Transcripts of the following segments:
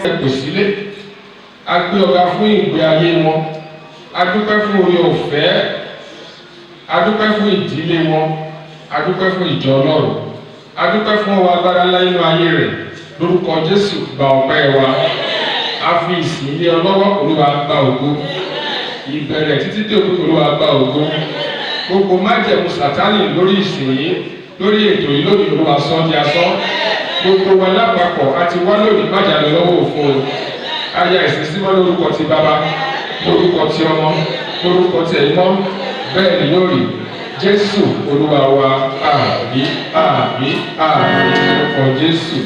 ẹ̀pẹ̀ sílé, a gbé ọ̀gá fún ìgbé ayé wọn, a dúpẹ́ fún oore ọ̀fẹ́, a dúpẹ́ fún ìdílé wọn, a dúpẹ́ fún ìjọ Ọlọ́run, a dúpẹ́ fún ọwọ́ agbára ńlá nínú ayé rẹ̀. Lórúkọ Jésù gba ọpẹ́ wa. A fi ìsìn ilé ọlọ́wọ́, Olúwa gba ògo. Ìbẹ̀rẹ̀ títí dé òkú, Olúwa gba ògo. Gbogbo májẹ̀mú Sátánì lórí ìsìn yìí, lórí ètò yìí lónìí, Olúwa sọ di asán. Gbogbo wa lápapọ̀ àti wá lónìí májàlú lọ́wọ́ òfo. Aya ìsìn sí wọn lórúkọ ti Bàbá, lórúkọ ti Ọmọ, lórúkọ ti Ẹ̀mọ́, bẹ́ẹ̀ ni yóò rí. Jésù Olúwa wa, àmín, àmín, àmín, lórúkọ Jésù.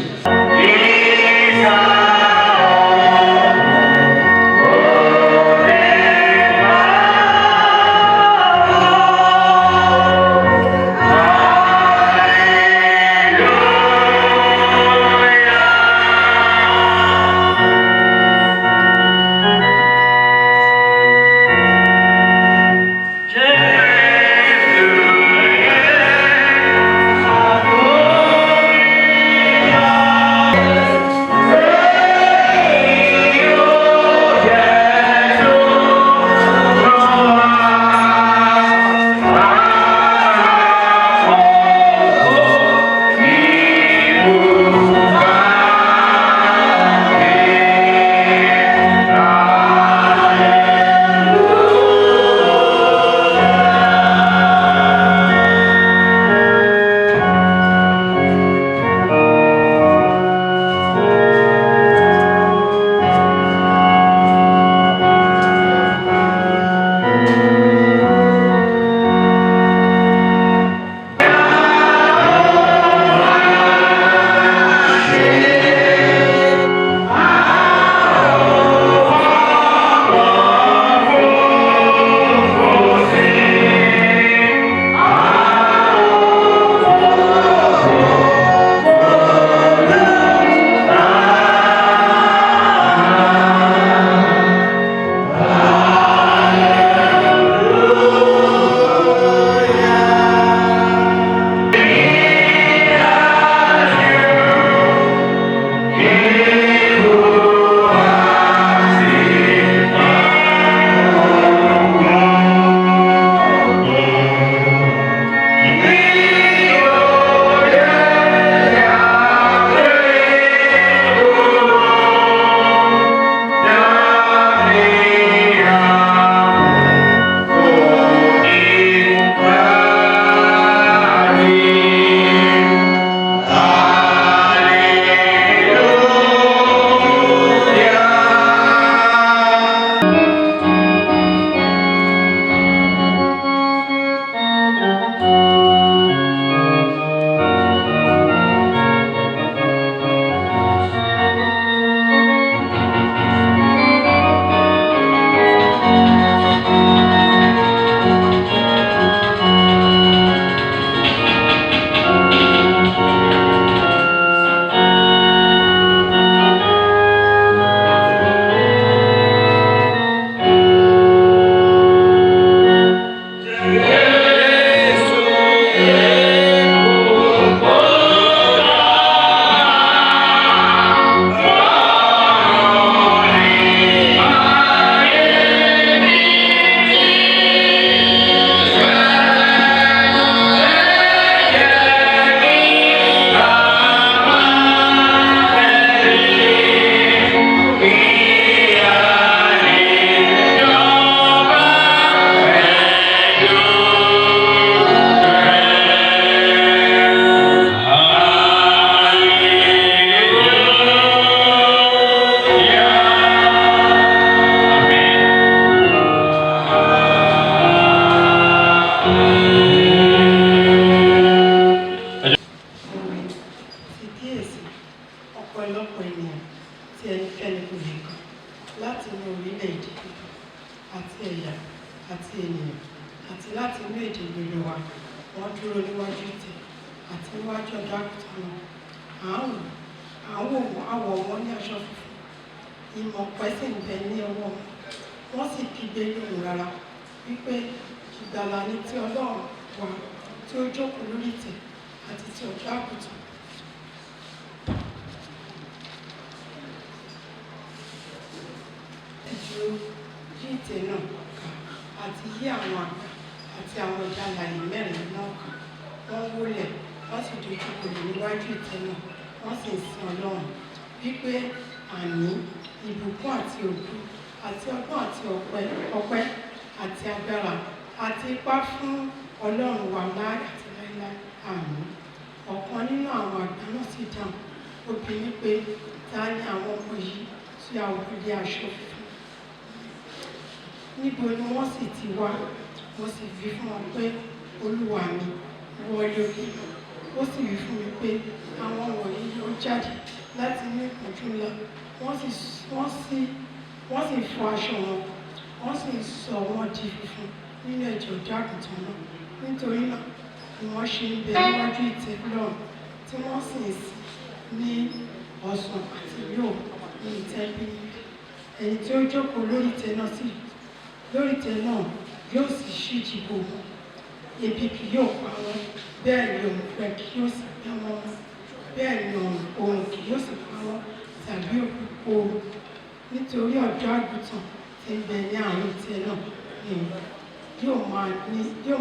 ìtẹ́ náà ká àti yí àwọn àgbà àti àwọn ọ̀dà alààyè mẹ́rin náà ká. Wọ́n wólẹ̀, wọ́n sì dojú bolẹ̀ níwájú ìtẹ́ náà, wọ́n sì ń sin Ọlọ́run wípé àní ìbùkún àti ògo àti ọgbọ́n àti ọpẹ́ àti agbára àti ipá fún Ọlọ́run wa láì àti láíláí. Àmín. Ọ̀kan nínú àwọn àgbà náà sì dáhùn, ó bi mí pé ta ni àwọn ọmọ yìí tí a wọ̀ lé aṣọ funfun? Níbo ni wọ́n sì ti wá? Mo sì wí fún wọn pé Olúwa mi, wọlé orí. Ó sì wí fún mi pé àwọn wọ̀nyí yóò jáde láti inú ìpọ́njú ńlá, wọ́n sì fọ aṣọ wọn, wọ́n sì sọ wọ́n di funfun nínú ẹ̀jẹ̀ ọ̀dọ́ àgùntàn náà. Nítorí náà ni wọ́n ṣe ń bẹ níwájú ìtẹ́ Ọlọ́run, tí wọ́n sì ń sìn ní ọ̀sán àti yóò ní tẹ́ḿpìlì. Ẹni tí ó jókòó lórí ìtẹ́ náà yóò sì ṣíji bò wọ́n. Ebi kì yóò pa wọ́n, bẹ́ẹ̀ ni òǹgbẹ kì yóò sì gbẹ wọ́n mọ́. Bẹ́ẹ̀ ni oòrùn kì yóò sì pa wọ́n tàbí ooru. Nítorí ọ̀dọ́ àgùntàn tí ń bẹ ní àárín ìtẹ́ náà ni yóò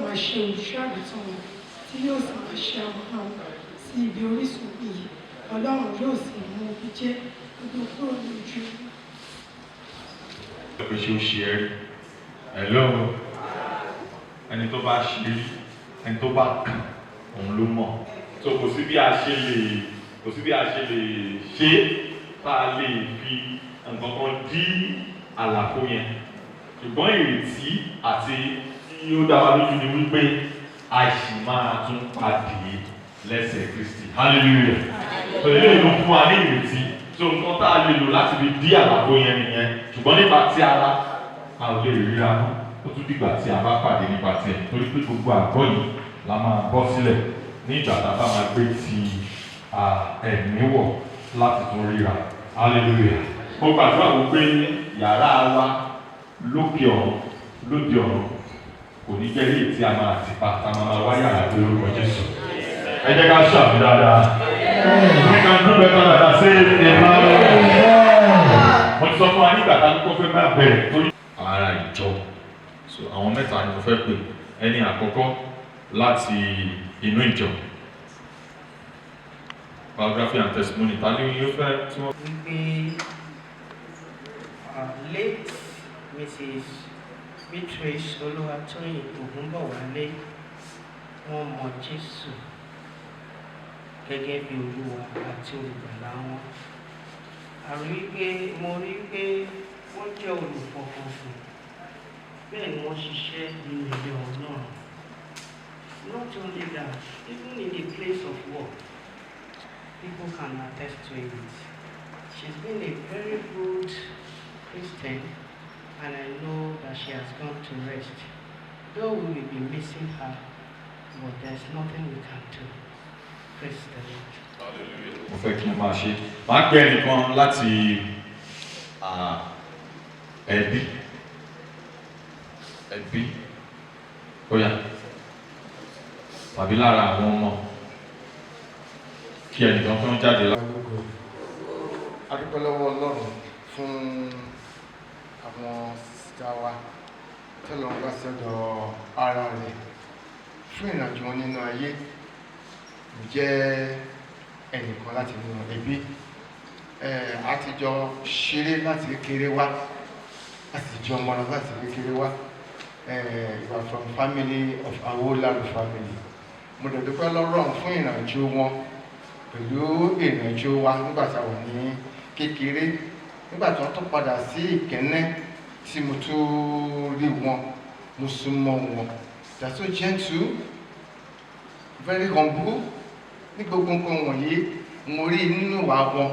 máa ṣe olùṣọ́ àgùntàn wọn, tí yóò sì máa ṣe amọ̀nà wọn sí ibi orísun iyì. Ọlọ́run yóò sì mú omijé gbogbo kúrò ní ojú. Pé ṣé ó ṣe ẹ́ rí? Hello, ẹni tó bá ṣe rí, ẹni tó bá kàn òun ló mọ̀. So kò sí bí a ṣe lè ṣe tá a lè fi nǹkan kan dí àlàfo yẹn. Ṣùgbọ́n ìrètí àti tí ó dá wa lójú ni wípé a sì máa tún pàdé lẹ́sẹ̀ Kristi. Hallelujah. So eléyìí ló fún wa ní ìrètí. So nǹkan tá a lè lò láti fi dí àlàfo yẹn nìyẹn. Ṣùgbọ́n nípa ti ara, a ò lè ríra mọ́. Ó tún dìgbà tí a bá pàdé nípa ti ẹ̀. Torí pé gbogbo àgọ́ yìí la máa bọ́ sílẹ̀ ní ìgbà tá a bá máa gbé ti ẹ̀mí wọ̀ láti tún ríra. Hallelujah. Mo gbàdúrà wípé yàrá wa lókè lóde ọ̀run kò ní jẹ́ ilé tí a máa ti pa tá a máa wá yàrá pé orúkọ Jésù. Ẹ jẹ́ ká ṣàmì dáadáa. We can do better than that. Say amen. Mo ti sọ fún wa nígbà tá a kọ́kọ́ fẹ́ máa bẹ̀rẹ̀ torí ara ìjọ. So àwọn mẹ́ta ni mo fẹ́ pè. Ẹni àkọ́kọ́ láti inú ìjọ. Biography and testimony. Ta ni yóò fẹ́ tí wọ́n. Wípé late Mrs. Beatrice Oluwatoyin Ogunbowale wọ́n mọ Jésù gẹ́gẹ́ bí Olúwa àti olùgbàlà wọn. Mo rí pé wọ́n jẹ́ olùfọkànsìn, bẹ́ẹ̀ ni wọ́n ṣiṣẹ́ nínú ilé Ọlọ́run. Not only that, even in the place of work, people can attest to it. She's been a very good Christian, and I know that she has gone to rest. Though we will be missing her, but there's nothing we can do. Praise the Lord. Mo fẹ́ kí n máa ṣe. Máa gbé ẹnìkan láti ẹbí bóyá tàbí lára àwọn ọmọ kí ẹnìkan tó ń jáde lọ. A dúpẹ́ lọ́wọ́ Ọlọ́run fún àwọn sísá wa tẹ́lọ̀ ń bá sọ́dọ̀ ara rẹ̀ fún ìrìnàjò wọn nínú ayé. Jẹ́ ẹnìkan láti nínú ẹbí. A ti jọ ṣeré láti kékeré wá, a sì jọ mọ́ra láti kékeré wá. You are from family of Awolaru family. Mo dẹ̀ dúpẹ́ lọ́rọ̀ fún ìrìnàjò wọn pẹ̀lú ìrìnàjò wa nígbà tí a wà ní kékeré. Nígbà tí wọ́n tún padà sí Ìkẹ́nnẹ́ tí mo tún rí wọn, mo súnmọ́ wọn. They are so gentle, very humble. Ní gbogbo nǹkan wọ̀nyí mo rí nínú ìwà wọn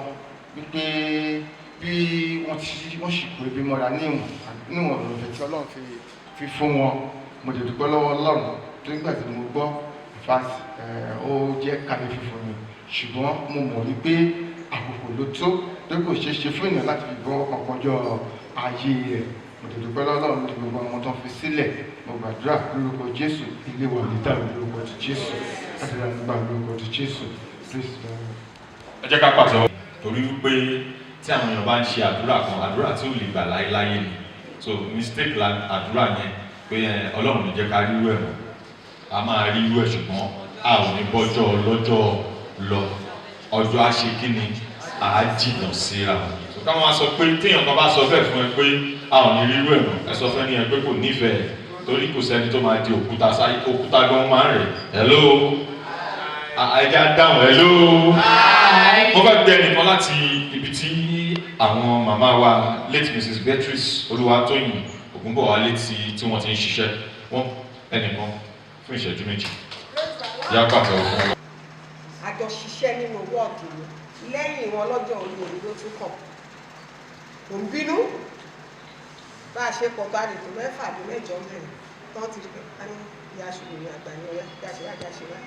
wípé bí wọ́n sì kó ebi mọ́ra níwọ̀n ọ̀rọ̀ tí Ọlọ́run fi fún wọn. Mo dẹ̀ dúpẹ́ lọ́wọ́ Ọlọ́run tó nígbà tí mo gbọ́ fast ó jẹ́ kàyéfì fún mi, ṣùgbọ́n mo mọ̀ wípé àkókò ló tó tó kò ṣeé ṣe fún èèyàn láti fi bọ́ ọ̀pọ̀jọ́ ayé rẹ̀. Mo dẹ̀ dúpẹ́ lọ́wọ́ Ọlọ́run ní gbogbo àwọn tó ń fi sílẹ̀. Mo gbàdúrà lórúkọ Jésù, ilé wa ní dàrú lórúkọ ti Jésù, àdúrà nígbà lórúkọ ti Jésù. Ẹ jẹ́ ká pàtẹ́wọ́ torí wípé tí àwọn èèyàn bá ń ṣe àdúrà kan, àdúrà tí ò lè gbà láéláé ni. so mistake la àdúrà yẹn pé Ọlọ́run ló jẹ́ ká rí irú ẹ̀ mọ́ a máa rí irú ẹ̀ ṣùgbọ́n a ò ní bọ́jọ́ lọ́jọ́ lọ ọjọ́ àṣekínni à á jìnnà síra so káwọn á sọ pé téèyàn kan bá sọ bẹ́ẹ̀ fún ẹ pé a ò ní rí irú ẹ̀ mọ́ ẹ sọ fẹ́ ni ẹ pé kò nífẹ̀ẹ́ torí kò sẹ́ni tó máa di òkúta sáyé òkúta gan máa ń rẹ̀ hello ẹja dáhùn hello mo fẹ́ gbé ẹnìkan láti ibi tí àwọn màmá wa late Mrs. Beatrice Oluwatoyin Ogunbowale tí wọ́n ti ń ṣiṣẹ́ wọ́n ẹnìkan fún ìṣẹ́jú méjì yá pàtó fún wọn. àjọ ṣiṣẹ́ nínú wọ́ọ̀dù lẹ́yìn wọn lọ́jọ́ orí òní ló tún kàn kò ń bínú bá a ṣe pọ̀ bá lè tó 6 àbí 8 mẹ́rin tán ti rí pé a ní ìyá aṣọ́gbìn ní àgbà ní ọ̀yá bí a ṣe wájà ṣe wá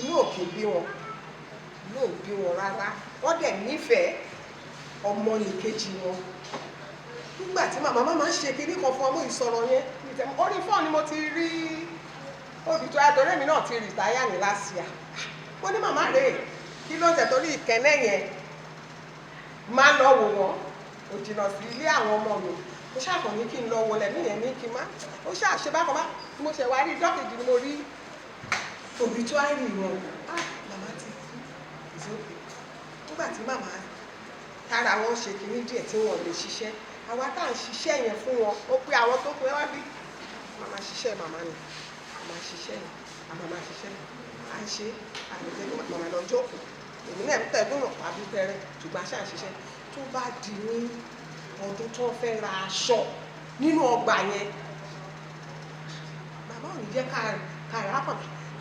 inú òkè bí wọn inú ò bí wọn rárá wọ́n dẹ̀ nífẹ̀ẹ́ ọmọ nìkejì wọn nígbà tí màmá máa ń ṣe kinní kan fún ọmọ ìsọ̀rọ̀ yẹn orí fọ́ọ̀nù ni mo ti rí olùtọ́ adọ́rẹ́ mi náà ti rìtáyà ní lásìá mo ní màmá rèé kí ló ń tẹ̀ torí ìkẹ́nẹ́ yẹn máa lọ wò wọ́n ò jìnnà sí ilé àwọn ọmọ mi mo ṣàkàn ní kí n lọ wọlé níyẹn ní kí n má ó ṣàṣe bákan bá mo ṣe wá rí dọ́kèjì ni mo rí obituary wọn màmá ti kú ìsókè nígbà tí màmá tára wọn ṣe kìíní díẹ̀ tí wọn lè ṣiṣẹ́ àwa tá à ń ṣiṣẹ́ yẹn fún wọn ó pé àwọn tó pé wá bí màmá ṣiṣẹ́ màmá ni màmá ṣiṣẹ́ yẹn àmàmá ṣiṣẹ́ yẹn à ń ṣe àgbẹ̀dẹ́ màmá lọ jókòó èmi náà tẹ̀gbọ́n àbí tẹ̀rẹ̀ ṣùgbọ́n aṣáà ń ṣiṣẹ́ tó bá di ní ọdún tó fẹ́ ra aṣọ nínú ọgbà yẹn màmá ò ní jẹ́ ká rà á kàn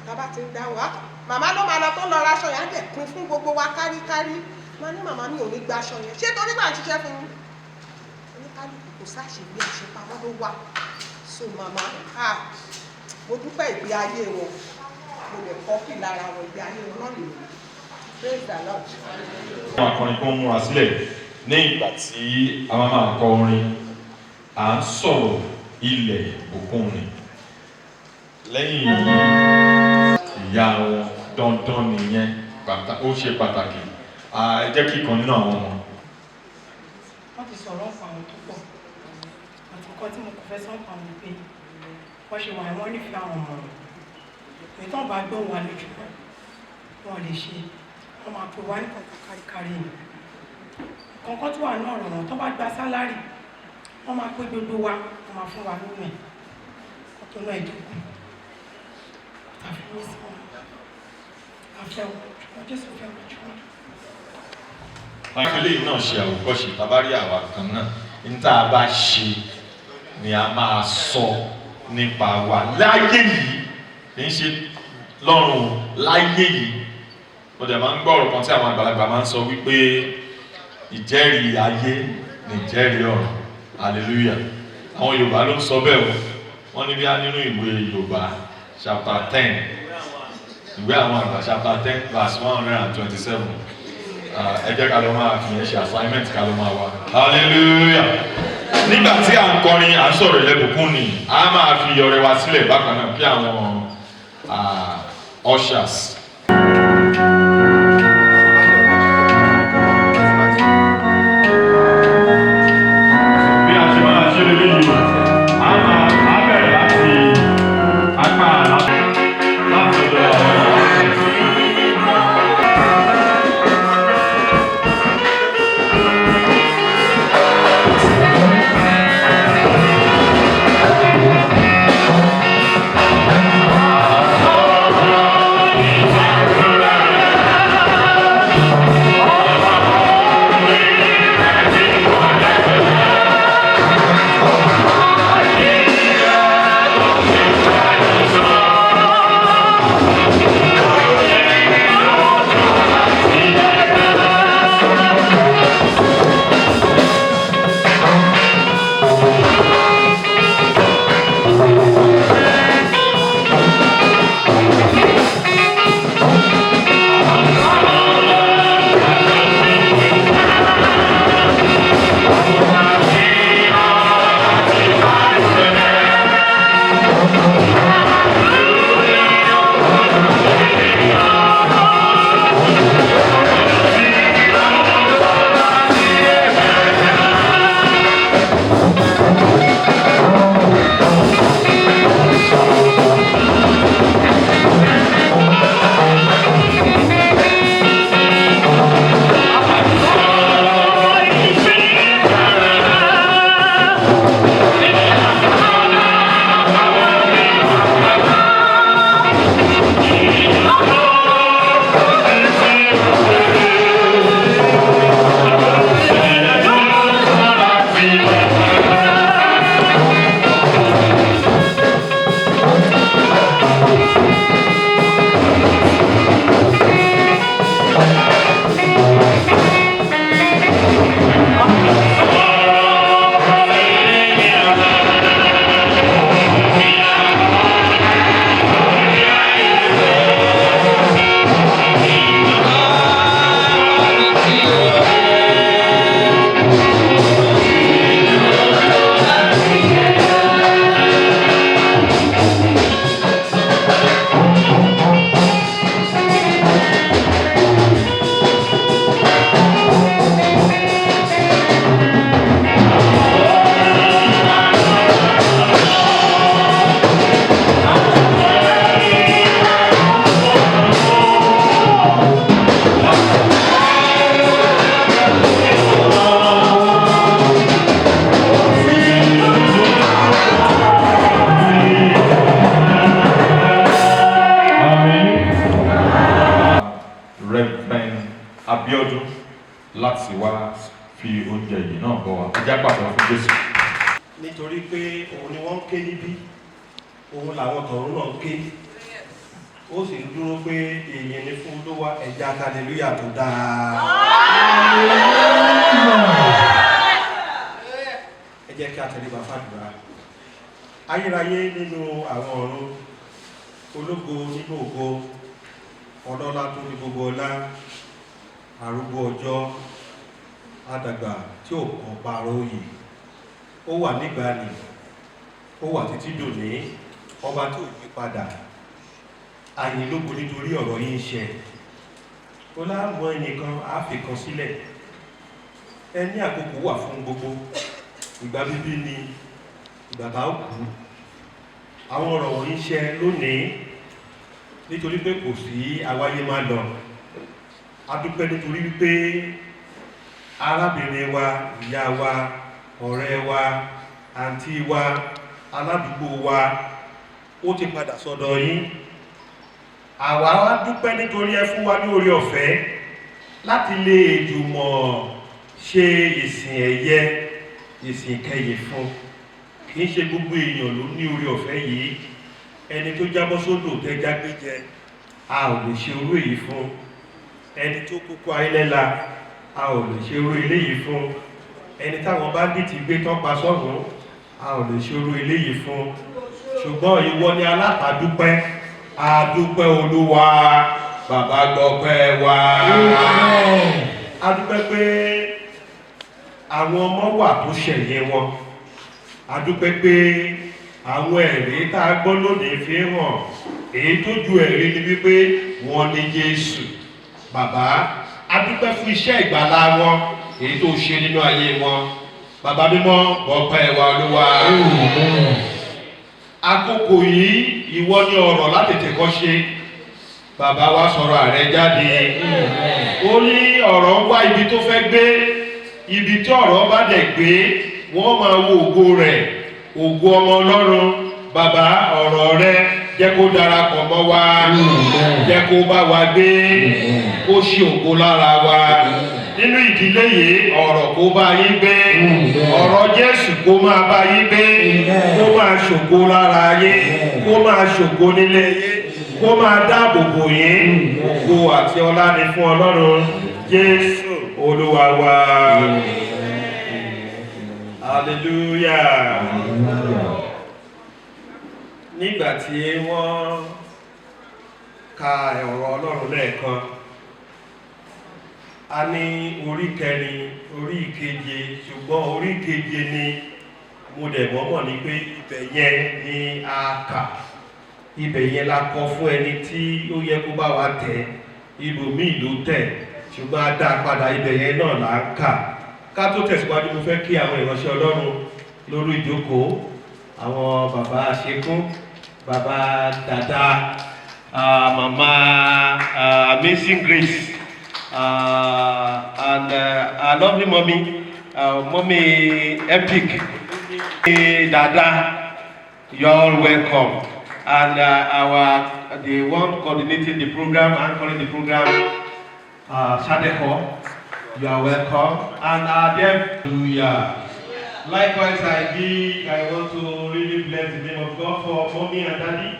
tábà ti ń dá wa màmá ló máa lọ tó lọ ra aṣọ yẹn á dẹ̀ pín fún gbogbo wa káríkárí wọn ní màmá mi ò ní gba aṣọ yẹn ṣé torí bá ń ṣiṣẹ́ fún mi oníkálukú kò sáṣègbè àṣepamọ́ ló wà so màmá mo dúpẹ́ ìgbé ayé wọn mo lè kọ́pì lára wọn ìgbé ayé wọn náà lè wò praise the Lord. àwọn akọrin kan múra sílẹ̀ ní ìgbà tí a máa kọ orin à ń sọ̀rọ̀ ilẹ̀ òkun ni lẹ́yìn ìyá wọn dandan nìyẹn ó ṣe pàtàkì ẹ jẹ́ kí kan nínú àwọn ọmọ. wọ́n ti sọ̀rọ̀ ọ̀pọ̀ àwọn tó pọ̀ àtúnkọ́ tí mo kò fẹ́ sọ́n pa wọn pé wọ́n ṣe wà wọ́n nífẹ̀ẹ́ àwọn ọmọ rẹ̀ èyí tó ń bá gbóhùn wa lójú wọn lè ṣe wọ́n máa pè wá ní kọ̀ọ̀kan káríkárí ni kọ̀ọ̀kan tó wà náà rọrùn tó bá gba sálárì wọ́n máa pé gbogbo wa wọ́n máa fún wa nínú ẹ̀ kó tó náà ìdínkù tàbí ní sí wọn àfẹ́wọ̀n ṣùgbọ́n Jésù fẹ́ wọ́n jù wọ́n. Eléyìí náà ṣe àwòkọ́ṣe tabari àwa kan náà ní tá a bá ṣe ni a máa sọ nípa wa láyé yìí kì í ṣe lọ́run láyé yìí mo dẹ̀ máa ń gbọ́ ọ̀rọ̀ kan tí àwọn àgbàlagbà máa ń sọ wípé ìjẹ́rìí ayé ni ìjẹ́rìí ọ̀run hallelujah àwọn Yorùbá ló ń sọ bẹ́ẹ̀ wọ́n ní bí a nínú ìwé Yorùbá chapter 10 ìwé àwọn àgbà chapter 10 verse 127 ẹ jẹ́ ká lọ máa fi yẹn ṣe assignment ká lọ máa wá hallelujah nígbà tí à ń kọrin à ń sọ̀rọ̀ ìlẹ́bùkún ni a máa fi ọrẹ wa sílẹ̀ bákan náà kí àwọn ushers. bí a ṣe máa ṣe lè léyìn a bẹ̀rẹ̀ láti apá láti ọ̀dọ̀ àwọn fi oúnjẹ yìí náà bọ́ wa. Ẹ jẹ́ pàtó fún Jésù. Nítorí pé òun ni wọ́n ń ké níbí, òun làwọn tọ̀run náà ń ké. Ó sì ń dúró pé èèyàn ní fún Olúwa ẹ̀já hallelúyà tó dáa. Ẹ jẹ́ kí a tẹ̀lé bàbá àdúrà. Ayérayé nínú àwọn ọ̀run, ológo nínú ògo, ọlọ́lá tó ní gbogbo ọlá, arúgbó ọjọ́, àdàgbà tí ò kàn pààrọ̀ òyì. Ó wà nígbàanì, ó wà títí dòní, ọba tí ò yí padà. Àyìn lógo nítorí ọ̀rọ̀ yìí ń ṣẹ. Ó láàmú ẹnìkan àfikàn sílẹ̀. Ẹni àkókò wà fún gbogbo. Ìgbà bíbí ni ìgbà bá kú. Àwọn ọ̀rọ̀ wọ̀nyí ń ṣẹ lónìí nítorí pé kò sí àwáyé má lọ. A dúpẹ́ nítorí wípé arábìnrin wa, ìyá wa, ọ̀rẹ́ wa, àǹtí wa, aládùúgbò wa, ó ti padà sọ́dọ̀ yín. Àwa wá dúpẹ́ nítorí ẹ fún wa ní oore ọ̀fẹ́ láti lè jùmọ̀ ṣe ìsìn ẹ̀yẹ, ìsìn kẹyìn fún. Kì í ṣe gbogbo èèyàn ló ní oore ọ̀fẹ́ yìí. Ẹni tó jábọ́ sódò tẹ́já gbé jẹ, a ò lè ṣe orú èyí fún. Ẹni tó kúkú ayélẹ́la, a ò lè ṣe orú eléyìí fún. Ẹni táwọn báńdíìtì gbé tán pa sọ́run, a ò lè ṣe orú eléyìí fún. Ṣùgbọ́n ìwọ ni alátàdúpẹ́. A dúpẹ́ Olúwa, bàbá gbọpẹ́ wa. A dúpẹ́ pé àwọn ọmọ wà tó ṣẹ̀yẹ wọn. A dúpẹ́ pé àwọn ẹ̀rí tá a gbọ́ lónìí fi hàn èyí tó ju ẹ̀rí ni wípé wọ́n ní Jésù. Bàbá, a dúpẹ́ fún iṣẹ́ ìgbàlá wọn èyí tó ṣe nínú ayé wọn. Bàbá mímọ́ gbọpẹ́ wa Olúwa. Àkókò yìí ìwọ ni ọ̀rọ̀ láti tẹ̀kọ́ ṣe. Bàbá wa sọ̀rọ̀ ààrẹ jáde. Ó ní ọ̀rọ̀ ń wá ibi tó fẹ́ gbé. Ibi tí ọ̀rọ̀ bá dẹ̀ gbé, wọ́n máa wo ògo rẹ̀, ògo ọmọ Ọlọ́run. Bàbá, ọ̀rọ̀ rẹ jẹ́ kó darapọ̀ mọ́ wa, jẹ́ kó bá wa gbé, kó ṣe ògo lára wa. Nínú ìdílé yìí, ọ̀rọ̀ kó bá yín gbé, ọ̀rọ̀ Jésù kó máa bá yín gbé, kó máa ṣògo lára yín, kó máa ṣògo nílé yín, kó máa dáàbò bò yín. Ògo àti ọlá ni fún Ọlọ́run Jésù Olúwa wa. Hallelujah. Nígbà tí wọ́n ka ọ̀rọ̀ Ọlọ́run lẹ́ẹ̀kan, a ní orí kẹrin, orí ìkeje, ṣùgbọ́n orí ìkeje ni mo dẹ̀ mọ́mọ́ ní pé ibẹ̀ yẹn ni a kà. Ibẹ̀ yẹn la kọ fún ẹni tí ó yẹ kó bá wa tẹ̀. Ibòmíì ló tẹ̀, ṣùgbọ́n a dá padà ibẹ̀ yẹn náà là ń kà. Ká tó tẹ̀síwájú, mo fẹ́ kí àwọn ìránṣẹ́ Ọlọ́run lórí ìjókòó, àwọn bàbá àṣekún, bàbá dàda, màmá Amazing Grace, and our lovely mommy, mommy Epic, dada, you're all welcome. And the one coordinating the program, anchoring the program, Sadeko, you are welcome. And hallelujah. Likewise, I want to really bless the name of God for mommy and daddy,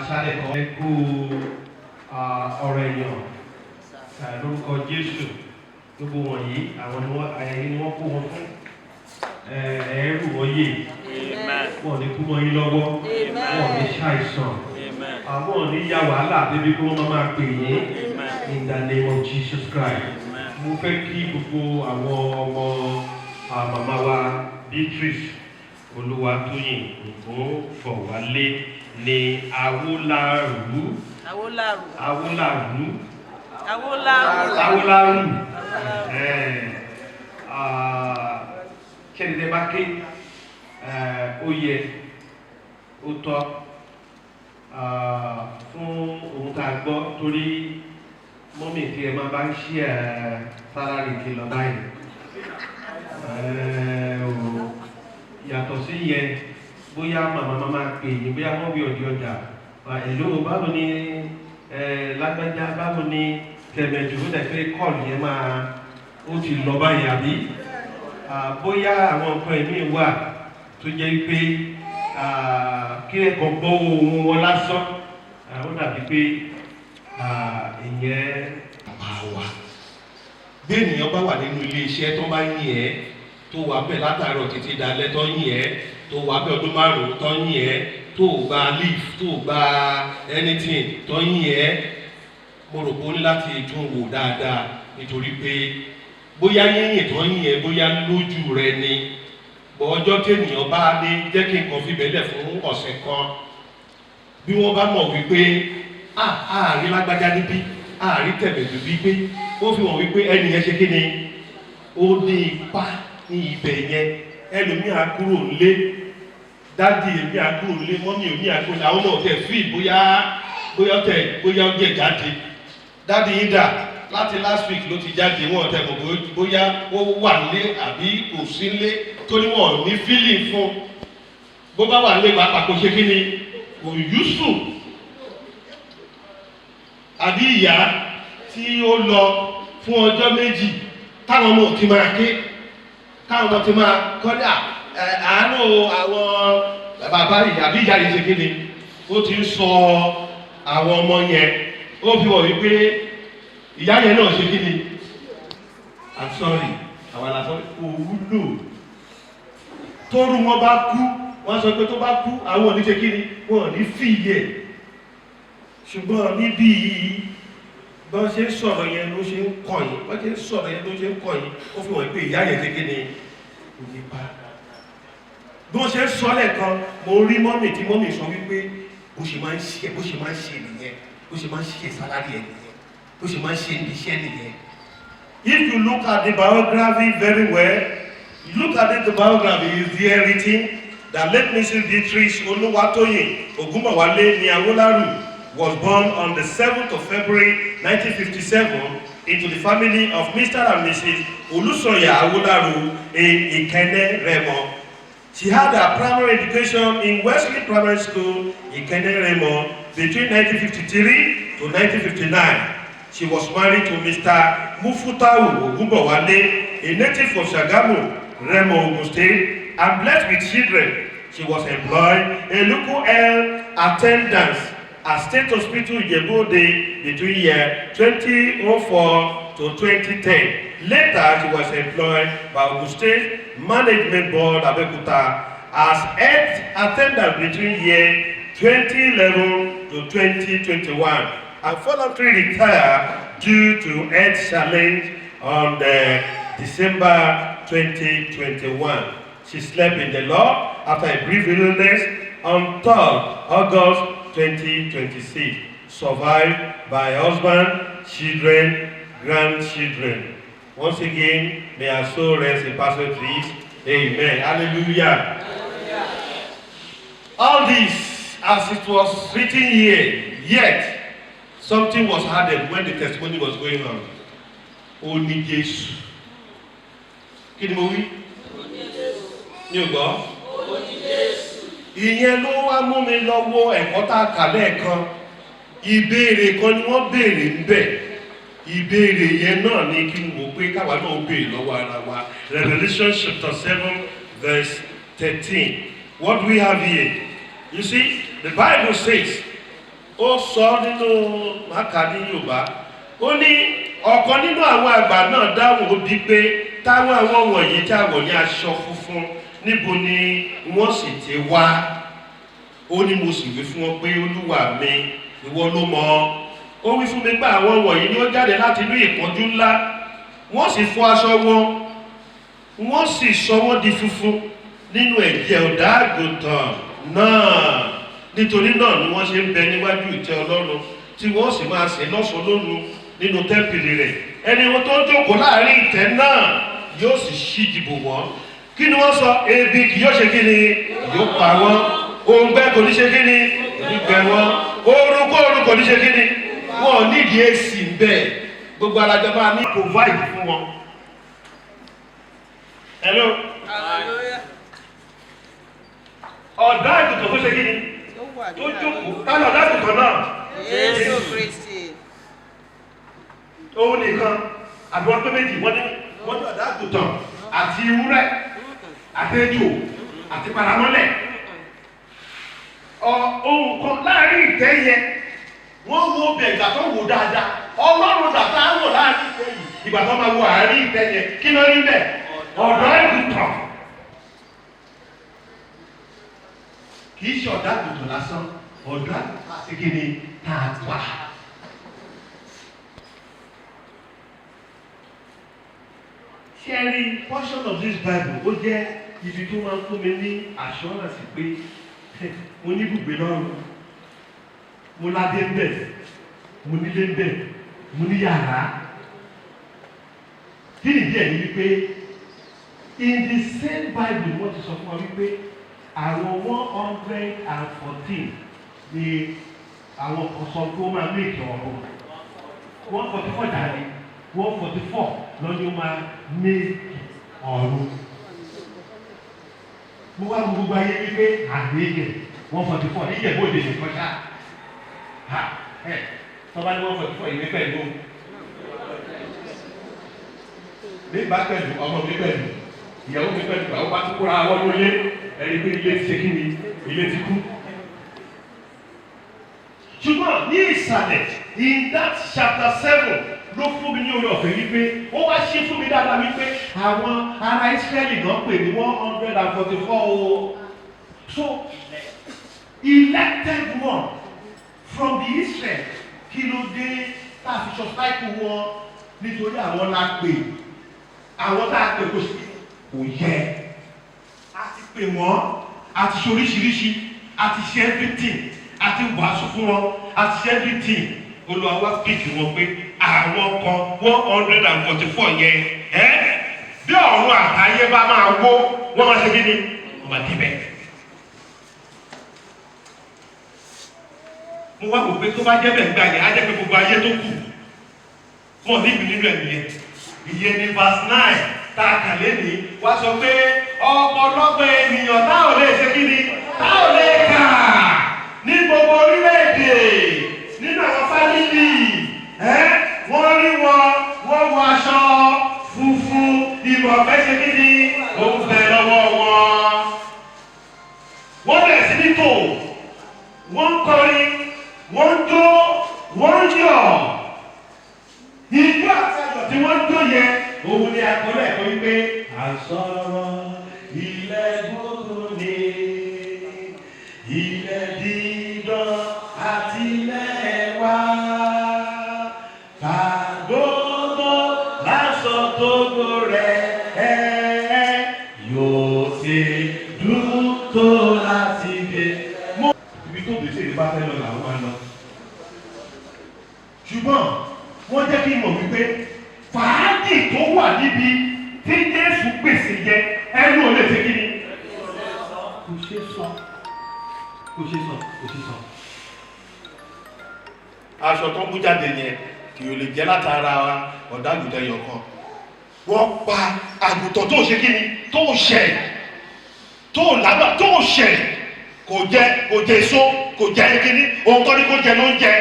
Sadeko, who already lórúkọ Jésù. Gbogbo wọ̀nyí àwọn ni wọ́n kó wọn fún ẹ̀rù wọ̀nyí. Wọ́n ní kú mọ́ yín lọ́wọ́, wọ́n ní ṣàìsàn, àwọn ní ya wàhálà débi kí wọ́n máa pè yín. In the name of Jesus Christ. Mo fẹ́ kí gbogbo àwọn ọmọ màmá wa Beatrice Oluwatoyin Ogunbowale ní Awolaru. Kẹ́ni bá ké ó yẹ ó tọ́ fún òun tá a gbọ́ torí mọ́mì tí ẹ máa bá ń ṣí sálárì kí lọ báyìí. Yàtọ̀ sí yẹn, bóyá màmá máa pè yín, bóyá wọ́n wí ọ̀dí ọjà. Èlò báwo ni lágbájá, báwo ni tẹ̀mẹ̀jù ó dẹ̀ pé kọ́ọ̀lù yẹn máa ó ti lọ báyìí àbí? bóyá àwọn nǹkan ẹ̀mí wà tó jẹ́ pé kí ẹ̀kọ́ gbọ́ ohun wọn lásán ó dàbí pé ìyẹn bàbá wa. Bí ènìyàn bá wà nínú ilé iṣẹ́ tó bá yìn ẹ́ tó wà bẹ́ẹ̀ látàárọ̀ títí dalẹ́ tó yìn ẹ́ tó wà bẹ́ẹ̀ ọdún márùn-ún tó yìn ẹ́ tó gba leave tó gba anything tó yìn ẹ́, mo rò pé ó ní láti tún wò dáadáa nítorí pé bóyá yíyìn tó yìn ẹ́ bóyá lójú rẹ ni bọ́ ọjọ́ tènìyàn bá ní jẹ́ kí nǹkan fi bẹ̀lẹ̀ fún ọ̀sẹ̀ kan bí wọ́n bá mọ̀ wípé ààrí lágbájá níbí ààrí tẹ̀mẹ̀tò bí pé ó fi hàn wípé ẹni yẹn ṣe kí ni ó ní ipa ní ibẹ̀ yẹn. ẹlòmíà kúrò nílé, dádì èmi àkúrò nílé, mọ́mí èmi àkúrò nílé, àwọn ọmọ ọ̀tẹ̀ fíì bóyá ọjẹ́ jáde. Dádì yín dà láti last week ló ti jáde, wọn ọ̀tẹ̀ mọ̀ bóyá ó wà nílé àbí kò sí nílé torí wọn ní feeling fún. Bó bá wà nílé pàápàá kò ṣe kí ni kò useful. Àbí ìyá tí ó lọ fún ọjọ́ méjì táwọn ọmọ ti máa ké, káwọn ọmọ ti máa kọ́dà àánú àwọn bàbá ìyá bí ìyá yìí ṣe kí ni ó ti ń sọ àwọn ọmọ yẹn, ó fi wọ̀ wípé ìyá yẹn náà ṣe kí ni I'm sorry àwọn àlàsọ òwúlò tóru wọn bá kú wọn sọ pé tó bá kú àwọn ò ní ṣe kí ni wọn ò ní fi yẹ. Ṣùgbọ́n níbí bọ́n ṣe ń sọ̀rọ̀ yẹn ló ṣe ń kọ̀ yín, bọ́n ṣe ń sọ̀rọ̀ yẹn ló ṣe ń kọ̀ yín, ó fi wọ̀n pé ìyá yẹn ṣe kí ni kò ní pa. Bí wọ́n ṣe ń sọ lẹ́ẹ̀kan, mo rí mọ́mì tí mọ́mì sọ wípé bó ṣe máa ń ṣe nìyẹn, bó ṣe máa ń ṣe sálárì ẹ̀ nìyẹn, bó ṣe máa ń ṣe iṣẹ́ nìyẹn. If you look at the biography very well, look at the biography is there written that late Mrs. Beatrice Oluwatoyin Ogunbowale ni Awolaru was born on the 7th of February 1957 into the family of Mr. and Mrs. Olusoya Awolaru in Ikene, Remo. She had her primary education in Wesley Primary School, Ikene, Remo, between 1953 to 1959. She was married to Mr. Mufutau Ogunbowale, a native of Shagamu, Remo, Ogun State, and blessed with children. She was employed a local health attendant at State Hospital Ijebu-Ode between year 2004 to 2010. Later, she was employed by Ogun State Management Board Abeokuta as health attendant between year 2011 to 2021, and voluntarily retired due to health challenge on December 2021. She slept in the Lord after a brief illness on 3rd August 2026, survived by husband, children, grandchildren. Once again, may our soul rest in perfect peace. Amen. Hallelujah. Hallelujah. All this, as it was written here, yet something was added when the testimony was going on. Only Jesus. Kí ni mo wí? Ní o gbọ́? Ìyẹn ló wá mú mi lọ́wọ́ ẹ̀kọ́ tá a kà lẹ́ẹ̀kan. Ìbéèrè kan ni wọ́n béèrè níbẹ̀. Ìbéèrè yẹn náà ni kí n wò pé káwa náà béèrè lọ́wọ́ ara wa. Revelation chapter 7 verse 13. What do we have here? You see, the Bible says, ó sọ nínú máka ní Yorùbá, ó ní ọ̀kan nínú àwọn àgbà náà dáhùn ó bí pé táwọn àwọn wọ̀nyí tí a wọ̀ ní aṣọ funfun níbo ni wọ́n sì ti wá. Ó ní mo sì wí fún wọn pé Olúwa mi ìwọ ló mọ̀. Ó wí fún mi pé àwọn wọ̀nyí ni ó jáde láti inú ìpọ́njú ńlá, wọ́n sì fọ aṣọ wọn, wọ́n sì sọ wọ́n di funfun nínú ẹ̀jẹ̀ ọ̀dọ́ àgùntàn náà. Nítorí náà ni wọ́n ṣe ń bẹ níwájú ìtẹ́ Ọlọ́run tí wọ́n sì máa sìn lọ́sàn-án lóru nínú tẹ́ḿpìlì rẹ̀. Ẹni wọn tó ń jókòó láàrin ìtẹ́ náà yóò sì ṣíji bò wọ́n. Kí ni wọ́n sọ? Ebi kì yóò ṣe kí ni? Yóò pa wọ́n. Òǹgbẹ kò ní ṣe kí ni? Kò ní gbẹ wọ́n. Oorun kò ní ṣe kí ni? Wọn ò nídìí èsì ń bẹ̀. Gbogbo alájọ máa ní provide fún wọn. Hello? Ọ̀dọ́ àgùntàn tó ṣe kí ni? Tó jókòó. Tálọ̀ ọ̀dọ́ àgùntàn náà. Jésù Kristi. Òun nìkan. Àbí wọ́n pé méjì wọ́n ní ọ̀dọ́ àgùntàn àti ewúrẹ́ àti ejò àti paramọ́lẹ̀ ohun kan láàrin ìtẹ́ yẹn wọ́n wo bẹ̀ ìgbà tó wò dáadáa ọlọ́run dàtà á wò láàrin ìtẹ́ yìí ìgbà tó máa wo àárín ìtẹ́ yẹn kí ló rí bẹ̀ ọ̀dọ́ àgùntàn kì í ṣe ọ̀dọ́ àgùntàn lásán ọ̀dọ́ àgùntàn àti kí ni tààtà. Sharing portion of this Bible ó jẹ́ ibi tó máa ń fún mi ní assurance pé mo ní ibùgbé lọ́rùn mo ládé ń bẹ̀ mo nílé ń bẹ̀ mo ní yàrá kí nìdí ẹ̀ ní wípé in the same Bible wọ́n ti sọ fún wa wípé àwọn 114 ni àwọn kan sọ pé ó máa méjì ọ̀run 144 dàrí 144 lọ́jọ́ máa méjì ọ̀run. Mo wá gbogbo ayé wípé àgbéyẹ̀ 144 níjẹ̀ bóde nìkan ṣá. Tọ́ba ní 144 ìwé pẹ̀lú. Nígbà pẹ̀lú ọmọ mi pẹ̀lú ìyàwó mi pẹ̀lú àwọn bá tún kóra àwọn lóye ẹni pé ilé ti ṣe kí ni ilé ti kú. Ṣùgbọ́n ní ìsàlẹ̀ in that chapter 7 ló fún mi ní orí ọ̀fẹ́ wípé ó wá ṣe fún mi dáadáa wípé àwọn ará Ísírẹ́lì náà pè ní 144 o. So elected one from the Israel kí ló dé tá a fi sọ sáìkù wọn nítorí àwọn la pè àwọn tá a pè kò sí kò yẹ a ti pè wọ́n a ti ṣe oríṣiríṣi a ti ṣe everything a ti wàásù fún wọn a ti ṣe everything Olúwa wá pèkì wọn pé àwọn kan 144 yẹn bí ọ̀run àtayé bá máa wó wọ́n máa ṣe kí ni wọ́n máa débẹ̀. Mo wá wò pé tó bá jẹ́ bẹ́ẹ̀ gbà yẹn á jẹ́ pé gbogbo ayé tó kù wọ́n níbi nínú ẹ̀mí yẹn ìyẹn ní verse 9 tá a kà lẹ́nìí wá sọ pé ọ̀pọ̀lọpọ̀ ènìyàn tá ò lè ṣe kí ni tá ò lè kà ní gbogbo orílẹ̀-èdè nínú àwọn fámìlì wọ́n rí wọn wọ́n wọ aṣọ funfun ìmọ̀ ọ̀fẹ́ ṣe kí ni ó ń bẹ lọ́wọ́ wọn. Wọ́n bẹ̀rẹ̀ sí ní tò wọ́n ń kọrin wọ́n ń jó wọ́n ń yọ̀ ìjọ àti ayọ̀ tí wọ́n ń jó yẹn òun ni àkọlé ẹ̀kọ́ wípé àsọ̀rọ̀ ilẹ̀ gbogbo ni ilẹ̀ dídán àti ilẹ̀ wá. Gbogbo lásọ gbogbo rẹ̀ yóò ṣe dùn tó láti gbé. Ibi tó gbèsè ní bá fẹ́ lọ làwọn máa lọ. Ṣùgbọ́n wọ́n jẹ́ kí n mọ̀ wípé fàájì tó wà níbi tí Jésù pèsè yẹ ẹnu ò lè ṣe kí ni. Kò ṣe sọ. Aṣọ tó ń mú jáde yẹn kì yóò lè jẹ́ látara ọ̀dà àgùntàn ẹyọ kan. Wọ́n pa àgùntàn tó ṣe kí ni tó ṣẹ̀ tó lágbà tó ṣẹ̀ kò jẹ èso kò jẹ kíní ohun tó ní kó jẹ ló ń jẹ.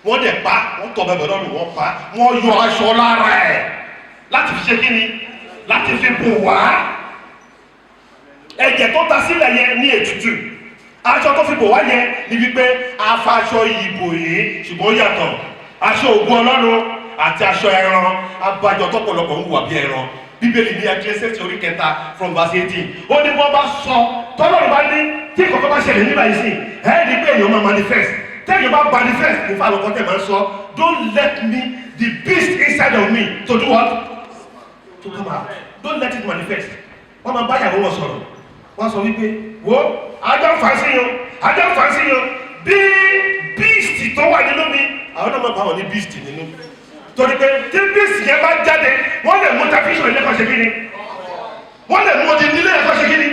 Wọ́n dẹ̀ pa wọ́n tọ̀ bẹ̀bẹ̀ lọ́rùn wọ́n pa wọ́n yọ aṣọ lára ẹ̀ láti fi ṣe kí ni láti fi bò wá. Ẹ̀jẹ̀ tó ta sílẹ̀ yẹn ní ètùtù aṣọ tó fi bò wá yẹn ni wípé afaṣọ ìbò yìí ṣùgbọ́n yàtọ̀ aṣọ ògùn Ọlọ́run àti aṣọ ẹran abájọ tọ́pọ̀lọpọ̀ ń wà bí ẹran. Bíbélì ní Ecclesiastes orí 3 from verse 18 ó ní wọ́n bá sọ tọ́lọ́run bá ní tí kọ̀ọ̀kan bá ṣẹlẹ̀ nígbà yìí sí ẹ̀ẹ́dì pé èèyàn máa manifest. Tell you about manifest in Father Content man so don't let me the beast inside of me to do what? To come out. Don't let it manifest. Wọ́n máa bá yàrá wọn sọ̀rọ̀. Wọ́n sọ wípé wo ajá ń fàá sí yan bí beast tó wà nínú mi àwọn náà máa bá wọn ní beast nínú. Torí pé tí beast yẹn bá jáde wọ́n lè mú tẹlifíṣàn ilé kan ṣe kí ni? Wọ́n lè mú odi nílé ẹ̀kọ́ ṣe kí ni?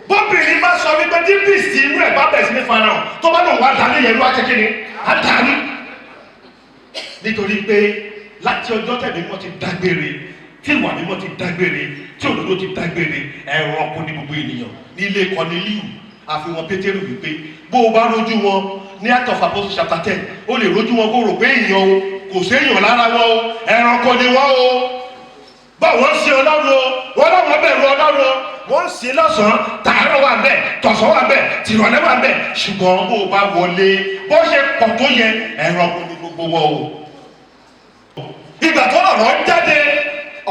Bóbìnrin bá sọ wípé tí bíìsì inú ẹ̀ bá bẹ̀rẹ̀ sí ní fara hàn tó bá lòun wá dání yẹn ló wá ṣe kí ni á dání. Nítorí pé láti ọjọ́ tẹ̀mí mọ́ ti dágbére tí ìwà mímọ́ ti dágbére tí òdodo ti dágbére ẹranko ní gbogbo ènìyàn ní ilé Kọ́nílíù àfihàn Pétérù wípé bó o bá rójú wọn ní Acts of Apostles chapter 10 ó lè rójú wọn kó rò pé èèyàn o kò séèyàn lára wọn o ẹranko ni wọn o. bá wọ́n ṣe ọlọ́run o wọ́n láwọn bẹ̀rù ọlọ́run o wọ́n ṣe lọ́sàn-án tààrọ̀ wà bẹ́ẹ̀ tọ̀sán wà bẹ́ẹ̀ tìrọ̀lẹ́ wà bẹ́ẹ̀ ṣùgbọ́n bó o bá wọlé bó ṣe pọ̀ tó yẹ ẹ̀rọ kò ní gbogbo wọ o. ìgbà tó ọ̀rọ̀ jáde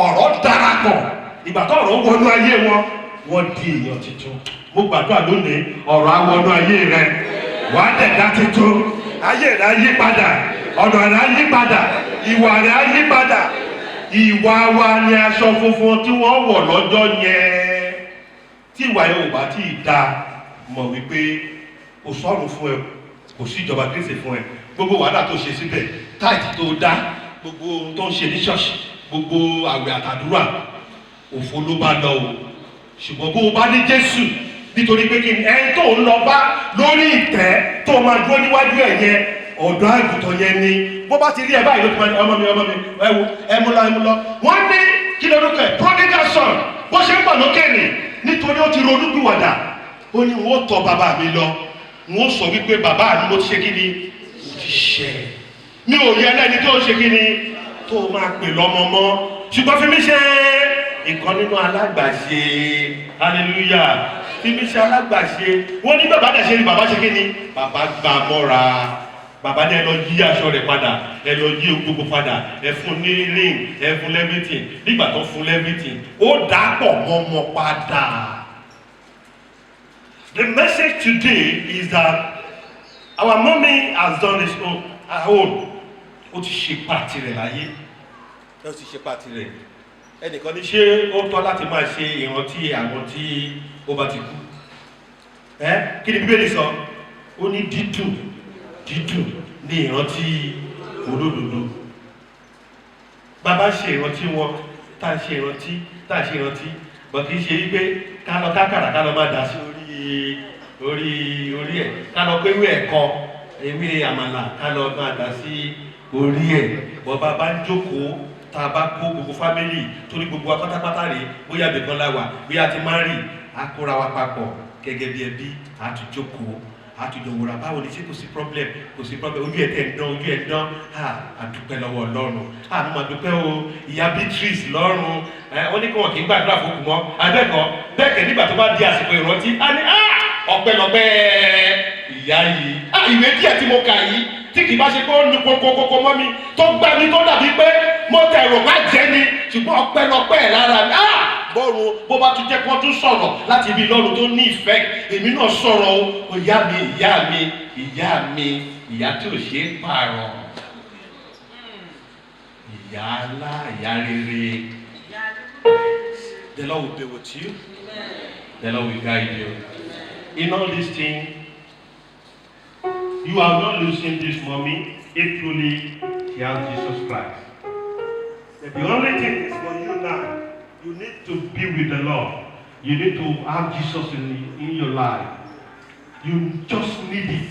ọ̀rọ̀ darapọ̀ ìgbà tó ọ̀rọ̀ wọnú ayé wọn wọ́n di èèyàn tuntun. mo gbàdúrà lónìí ọ̀rọ̀ á wọnú ayé rẹ wà á dẹ̀dá tuntun ayé rẹ á yí padà ọ̀nà rẹ á yí padà ìwà rẹ á yí padà. Ìwà wa ni aṣọ funfun tí wọ́n wọ̀ lọ́jọ́ yẹn tí ìwà yẹn ò bá tí ì da mọ̀ wípé kò sọ́run fún ẹ kò sí ìjọba Kristi fún ẹ gbogbo wàhálà tó ṣe síbẹ̀ táìtì tó dá gbogbo ohun tó ń ṣe ní ṣọ́ọ̀ṣì gbogbo àwẹ̀ àtàdúrà òfo ló bá lọ o ṣùgbọ́n bó o bá ní Jésù nítorí pé kí ni ẹni tó ń lọ bá lórí ìtẹ́ tó máa dúró níwájú ẹ̀ yẹn ọ̀dọ́ àgùntàn yẹn ni bó bá ti rí ẹ báyìí ló ti máa ní ọmọ mi ẹwù ẹmu lọ wọ́n ní kí lórúkọ ẹ̀ prodigal son bó ṣe ń pọ̀ lókè nì nítorí ó ti ronú gbìwàdà ó ní wọ́n tọ̀ bàbá mi lọ wọ́n sọ wípé bàbá mi mo ti ṣe kí ni mo ti ṣẹ̀ mi ò yẹ lẹ́ni tó ṣe kí ni tó máa pè lọ́mọ mọ́ ṣùgbọ́n fi mí ṣe ìkan nínú alágbàṣe hallelujah fi mí ṣe alágbàṣe wọ́n ní bàbá dẹ̀ ṣe ni bàbá ṣe kí ni bàbá gbà mọ́ra bàbá ní ẹ lọ yí aṣọ rẹ̀ padà ẹ lọ yí gbogbo padà ẹ fún ní ring ẹ fún lẹ́mìtìn nígbà tó fún lẹ́mìtìn ó dàpọ̀ mọ́mọ́ padà. The message today is that our mommy has done his own her own ó ti ṣe pàtì rẹ̀ láyé ó ti ṣe pàtì rẹ̀ ẹnìkan ní ṣé ó tọ́ láti máa ṣe ìrántí àwọn tí ó bá ti kú kí ni Bíbélì sọ ó ní dídùn ní ìrántí olódodo bàbá ṣe ìrántí wọn tá a ṣe ìrántí bọ̀ kì í ṣe wípé ká lọ kákàrà ká lọ máa dà sí orí ẹ̀ ká lọ pé ewé ẹ̀kọ ewé àmàlà ká lọ máa dà sí orí ẹ̀ bọ̀ bàbá ń jókòó tá a bá kó gbogbo fámìlì torí gbogbo wa pátápátá rèé bóyá bẹ̀kan la wà bóyá ti máa ń rìn á kóra wa papọ̀ gẹ́gẹ́ bí ẹbí á tún jókòó àtùjọwòrà báwo ni ṣé kò sí problem ojú ẹ̀ dán àdúpẹ́ lọ́wọ́ Ọlọ́run àmọ́ àdúpẹ́ o ìyá Beatrice lọ́rùn wọ́n ní kí wọ́n kì í gbàdúrà fókù mọ́ abẹ́kọ̀ bẹ́ẹ̀kẹ́ nígbà tó bá di àsìkò ìrántí á ní ọpẹ́lọpẹ́ ìyá yìí ìwé díẹ̀ tí mo kà yìí tí kì í bá ṣe pé ó ní kókókókó mọ́ mi tó gbá mi tó dàbí pé mo tẹ̀rọ má jẹ́ ni ṣùgbọ́n ọpẹ́lọpẹ́ lára mi bọ́ọ̀rù bó bá tún jẹ́ kó tún sọ̀rọ̀ láti ibi lọ́run tó ní ìfẹ́ èmi náà sọ̀rọ̀ o ìyá tí ò ṣe é pààrọ̀ ìyá ńlá ìyá rere. The Lord will be with you. The Lord will guide you. In all these things, you are not losing this mommy if truly she has Jesus Christ. The only thing is for you now, you need to be with the Lord. You need to have Jesus in your life. You just need it.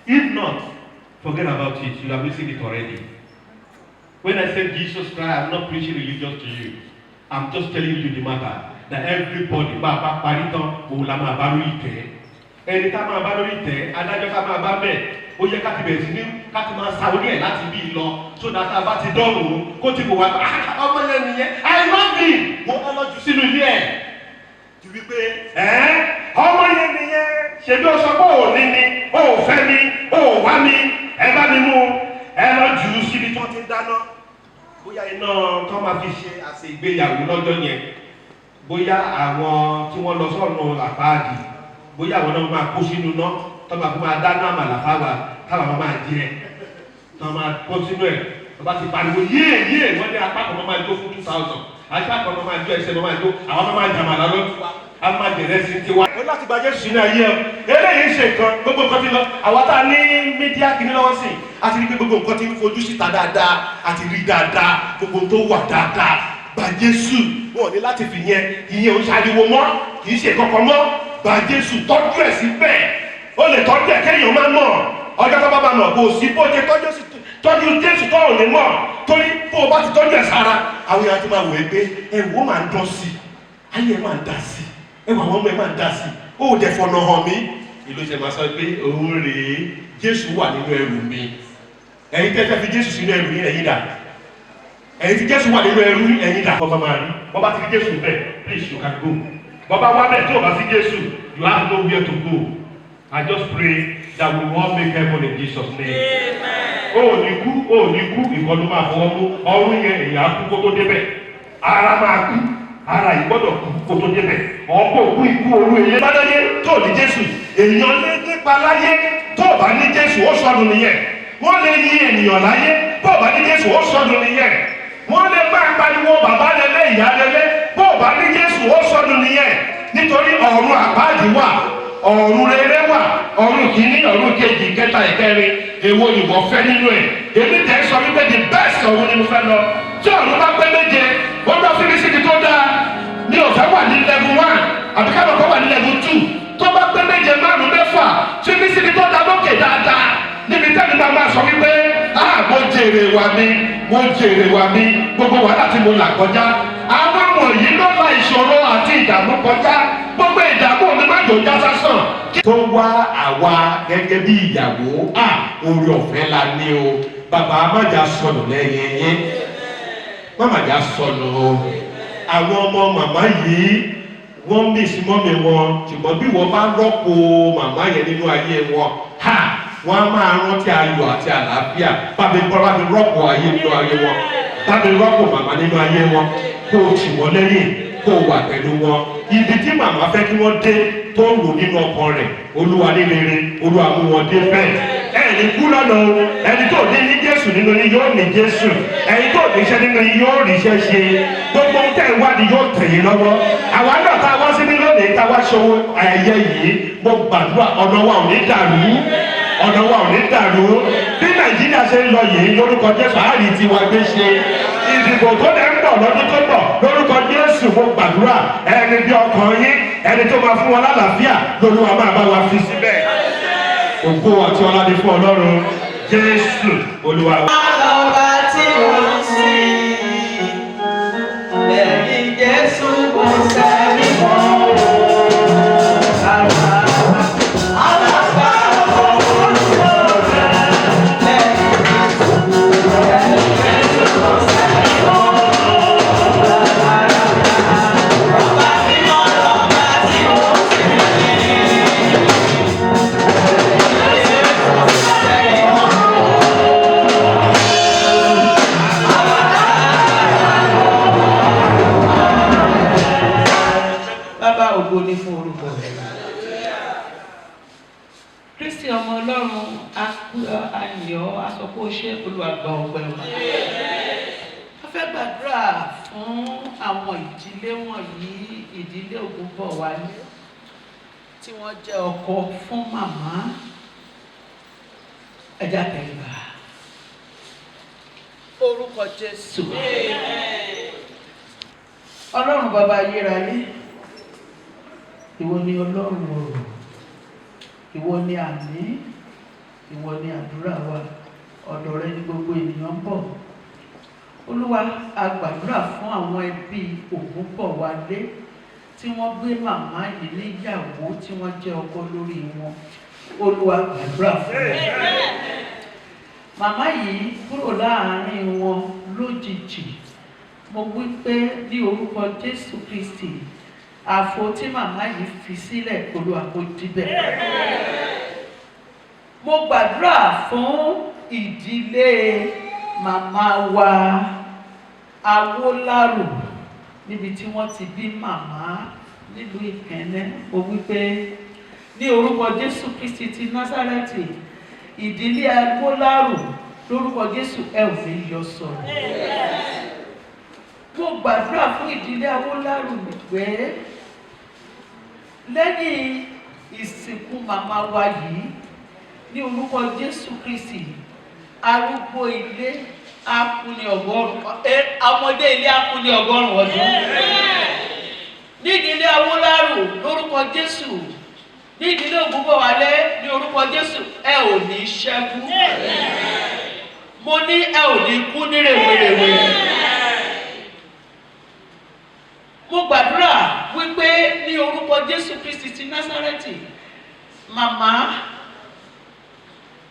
If not, forget about it. You are missing it already. When I say Jesus Christ, I'm not preaching religion to you. I'm just telling you the matter. That everybody, bàbá parí tán, òun la máa bá lórí ìtẹ́. Ẹni tá máa bá lórí ìtẹ́, adájọ́ ká máa bá bẹ̀. Ó yẹ ká ti bẹ̀rẹ̀ sí ní ká ti máa sa orí ẹ̀ láti bí lọ. So that a bá ti dọ́rùn kó ti bò wá bá ọmọ yẹn nìyẹn. I love him. Mo ẹ lọ jù sínú ilé ẹ̀. Ju wípé ọmọ yẹn nìyẹn. Ṣèbí o sọ pé ò ní mi, ò fẹ́ mi, ò wá mi, ẹ bá mi mú ẹ lọ jù síbi tí wọ́n ti ń dáná. Bóyá iná tó máa fi ṣe àṣẹ ìgbéyàwó lọ́jọ́ yẹn. Bóyá àwọn tí wọ́n lọ sọ́nà àpáàdì. Bóyá àwọn náà máa kó sínú náà tó máa fi máa dáná àmàlà fáwa táwọn máa jẹ tó máa kó sínú ẹ̀ tó bá ti pariwo yéè wọ́n ní apá kan máa jó fún 2000 apá kan máa jó ẹsẹ̀ máa jó àwọn máa jẹ àmàlà lọ́tún wa a máa jẹ̀rẹ̀ sí tiwa. ó láti gba Jésù sínú ayé ẹ eléyìí ṣe nǹkan gbogbo nǹkan ti lọ àwọn tá a ní mídíà kìíní lọ́wọ́ sí àti rí pé gbogbo nǹkan ti ń fojú síta dáadáa àti rí dáadáa gbogbo tó wà dáadáa gba Jésù wọn ò ní láti fi ìyẹn ò ṣàríwo mọ́ kì í ṣe kankan mọ́ gba Jésù tọ́jú ẹ̀ síbẹ̀ ó lè tọ́jú ẹ̀ kéèyàn máa mọ̀ ọjọ́ tó bá bá mọ̀ kò sí bó ṣe tọ́jú Jésù tó ò ní mọ̀ torí bó o bá ti tọ́jú ẹ̀ sára àwọn èèyàn ti máa wò é pé ẹ̀wọ̀ máa ń dán sí ayé ẹ̀ máa ń dá sí ẹ̀wọ̀ àwọn ọmọ ẹ̀ máa ń dá sí ó dẹ̀ fọ̀nà hàn mí ìlú ṣe máa sọ pé òun rèé Jésù wà nínú ẹrù mi ẹ̀yin tẹ́ fẹ́ fi Jésù sínú ẹrù yín ẹ̀yin dà ẹ̀yin tí Jésù wà nínú ẹrú ẹ̀yin dà kọ́ máa rí wọ́n bá ti rí Jésù bẹ́ẹ̀ please you can go wọ́n bá wá bẹ́ẹ̀ tí o bá sí Jésù you have nowhere to go. I just pray that we all make heaven in Jesus' name. O ní kú ìkọlù máa fọwọ́ mú ọrùn yẹn èèyàn kú kó tó débẹ̀ ara máa kú ara ìgbọ́dọ̀ kú kó tó débẹ̀ ọ̀pọ̀ òkú ikú orú èyí bá dáyé tó ní Jésù èèyàn lé nípa láyé tó bá ní Jésù ó sọnù nìyẹn wọ́n lè yí ènìyàn láyé tó bá ní Jésù ó sọnù nìyẹn wọ́n lè máa pariwo bàbá lẹ́lẹ́ ìyá lẹ́lẹ́ tó bá ní Jésù ó sọnù nìyẹn nítorí ọ̀run àpáàdì wà ọ̀run rere wà ọ̀run kìíní ọ̀run kejì kẹta ìkẹrin èwo ìwọ fẹ́ nínú ẹ̀ èmi tẹ̀ sọ wípé the best ọ̀run ni mo fẹ́ lọ tí ọ̀run bá pẹ́ méje ó lọ sí mi síbi tó dáa ní ọ̀fẹ́ wà ní level 1 àbí kábọ̀ kọ́ wà ní level 2 tó bá pẹ́ méje márùn mẹ́fà tí mi síbi tó dáa lókè dáadáa níbi tẹ́lẹ̀ bá máa sọ wípé mo jèrè wà mí gbogbo wàhálà tí mo là kọjá àwọn wọ̀nyí ló la ìṣòro àti ìdààmú kọjá gbogbo ìdààmú mi má jò já sásán. tó wá àwa gẹ́gẹ́ bí ìyàwó oore ọ̀fẹ́ la ní o bàbá májà sọnù lẹ́yìn yín májà sọnù o àwọn ọmọ màmá yìí wọ́n mísí mọ́mí wọn ṣùgbọ́n bí wọ́n bá rọ́pò màmá yẹn nínú ayé wọn wọ́n á máa rántí ayọ̀ àti àlàáfíà bábí rọ́pò ayé nínú ayé wọn bábí rọ́pò màmá nínú ayé wọn kó o tì wọ́n lẹ́yìn kó o wà pẹ̀lú wọn ibi tí màmá fẹ́ kí wọ́n dé tó ń lò nínú ọkàn rẹ̀ Olúwa ní rere Olúwa mú wọn dé bẹ́ẹ̀ ẹni kú lọ́nà o ẹni tó ní Jésù nínú yín yóò ní Jésù ẹni tó níṣẹ́ nínú yín yóò ríṣẹ́ ṣe gbogbo ohun tẹ́ ń wádìí yóò tẹ̀ yín lọ́wọ́ àwa náà tá a wá síbí lónìí tá a wá ṣòwò ayẹyẹ yìí mo gbàdúrà ọ̀nà wa ò ní dàrú bí Nàìjíríà ṣe ń lọ yìí lórúkọ Jésù àárín tiwa gbé ṣe ìdìbò tó dẹ̀ ń bọ̀ lọ́dún tó bọ̀ lórúkọ Jésù mo gbàdúrà ẹni bí ọkàn yín ẹni tó máa fún wọn lálàáfíà lÓlúwa máa bá wa fi síbẹ̀. Ògo àti ọlá ni fún Ọlọ́run Jésù Olúwa. Ọba tí wọ́n sìn lẹ́yìn Jésù kò sẹ́ni mọ́. Ògo ni fún orúkọ rẹ̀. Kristi ọmọ Ọlọ́run ayọ̀ asọ̀kò ṣe olùwàgbà ọ̀pẹ wa. A fẹ́ gbàdúrà fún àwọn ìdílé wọ̀nyí, ìdílé Ogunbowale tí wọ́n jẹ́ ọkọ fún màmá ẹja tẹ̀lébà. Orúkọ Jésù. Ọlọ́run bàbá ayérayé. Ìwọ ni Ọlọ́run ọ̀rọ̀, ìwọ ni àmì, ìwọ ni àdúrà wa, ọ̀dọ̀ rẹ ni gbogbo ènìyàn ń bọ̀. Olúwa, a gbàdúrà fún àwọn ẹbí Ogunbowale tí wọ́n gbé màmá yìí níyàwó tí wọ́n jẹ́ ọkọ lórí wọn. Olúwa gbàdúrà fún wọn. Màmá yìí kúrò láàárín wọn lójijì. Mo wí pé ní orúkọ Jésù Kristi àfo tí màmá yìí fi sílẹ̀ Olúwa kó dibẹ̀. Mo gbàdúrà fún ìdílé màmá wa Awólárò níbi tí wọ́n ti bí màmá nílùú Ìkẹ́nnẹ́. Mo wí pé ní orúkọ Jésù Kristi ti Násárẹ́tì ìdílé Awólárò lórúkọ Jésù ẹ ò ní yọ sọ̀rọ̀. Mo gbàdúrà fún ìdílé Awólárò pé lẹ́yìn ìsìnkú màmá wa yìí ní orúkọ Jésù Kristi arúgbó ilé akúni ọgọ́rùn ọmọdé ilé akúni ọgọ́rùn ọdún ní ìdílé Awólárò lórúkọ Jésù ní ìdílé Ogunbowale ní orúkọ Jésù ẹ ò ní ṣẹ́gun mo ní ẹ ò ní kú ní rèwerèwe. Mo gbàdúrà wípé ní orúkọ Jésù Kristi ti Násárẹ́tì màmá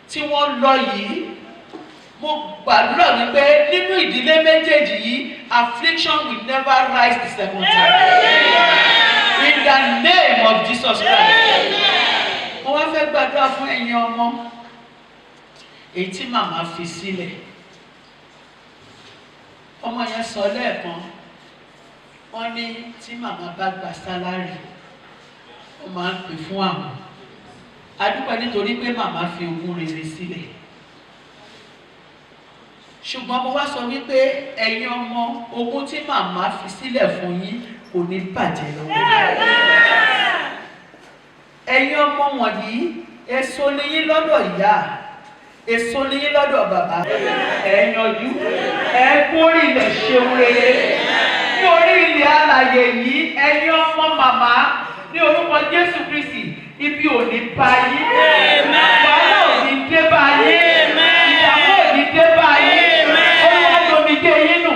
tí wọ́n lọ yìí mo gbàdúrà wípé nínú ìdílé méjèèjì yìí affliction will never rise the second time. In the name of Jesus Christ. Mo wá fẹ́ gbàdúrà fún ẹ̀yin ọmọ èyí tí màmá fi sílẹ̀. Ọmọ yẹn sọ lẹ́ẹ̀kan wọ́n ní tí màmá bá gba sálárì ó máa ń pè fún àwọn. A dúpẹ́ nítorí pé màmá fi ogún rere sílẹ̀. Ṣùgbọ́n mo wá sọ wípé ẹ̀yin ọmọ ogún tí màmá fi sílẹ̀ fún yín kò ní bàjẹ́ lọ́wọ́. Ẹ̀yin ọmọ wọ̀nyí èso ni yín lọ́dọ̀ ìyá, èso ni yín lọ́dọ̀ bàbá. Ẹ yanjú, ẹ kórè ilẹ̀ ṣeun rere. Ní orí ilẹ̀ alàyè yìí, ẹ̀yin ọmọ màmá ní orúkọ Jésù Kristi, ibi ò ní bá yín. Wàhálà ò ní dé bá yín. Ìdààmú ò ní dé bá yín. Olúwa lómi dé yín nù.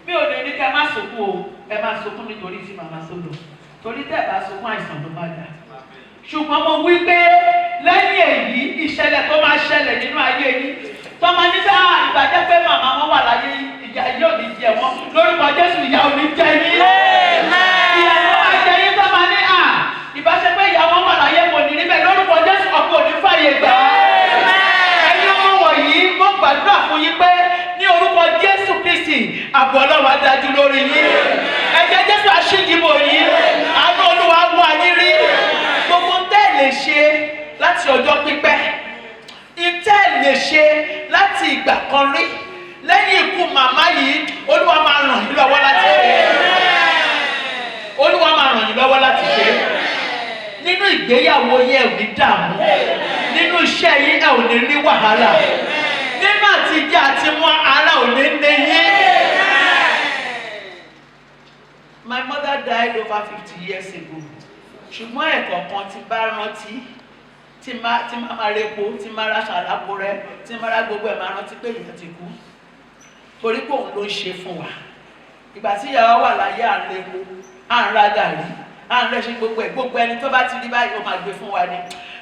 Mi ò lè ní kí ẹ má sunkún o, ẹ má sunkún nítorí tí màmá sọ̀rọ̀. Torí tẹ́ ẹ bá sunkún àìsàn ló bá dà. Ṣùgbọ́n mo wí pé lẹ́yìn èyí ìṣẹ̀lẹ̀ tó máa ṣẹlẹ̀ nínú ayé yín tó máa ní sáà ìbàjẹ́ pé màmá wọn wà láyé ìyà yóò ní jẹ wọn lórúkọ Jésù ìyà ò ní jẹ yín. Ìyà tó máa jẹ yín tó máa ní ìbáṣe pé ìyá wọn wà láyé kò ní níbẹ̀ lórúkọ Jésù ọkọ ò ní fàyè gbà. Ẹ̀yin ọmọ wọ̀nyí mo gbàdúrà fún yín pé ní orúkọ Jésù Kristi ààbò Ọlọ́run á dájú lórí yín. Ẹ̀jẹ̀ Jésù aṣídìbò yín, àánú Olúwa wá yín rí. Gbogbo tẹ́ ẹ lè ṣe láti ọjọ́ pípẹ́, tẹ́ ẹ lè ṣe láti ìgbà kan rí, lẹ́yìn ikú màmá yìí Olúwa máa ràn yín lọ́wọ́ láti ṣe. Olúwa máa ràn yín lọ́wọ́ láti ṣe. Nínú ìgbéyàwó yín ẹ ò ní dààmú, nínú iṣẹ́ yín ẹ ò ní rí wàhálà, nínú àtijọ́ àti mú ara ò ní ní yín. My mother died over 50 years ago. Ṣùgbọ́n ẹ̀kọ̀ọ̀kan ti bá rántí tí máa repo, tí máa ra ṣàlápò rẹ, tí máa ra gbogbo ẹ̀ máa rántí pé ìyá ti kú. Torí pé òun ló ń ṣe fún wa. Ìgbà tí ìyá wa wà láyé à ń repo, à ń ra gàrí, à ń rẹ́ṣin gbogbo ẹ̀, gbogbo ẹni tó bá ti rí báyìí ó máa gbé fún wa ni.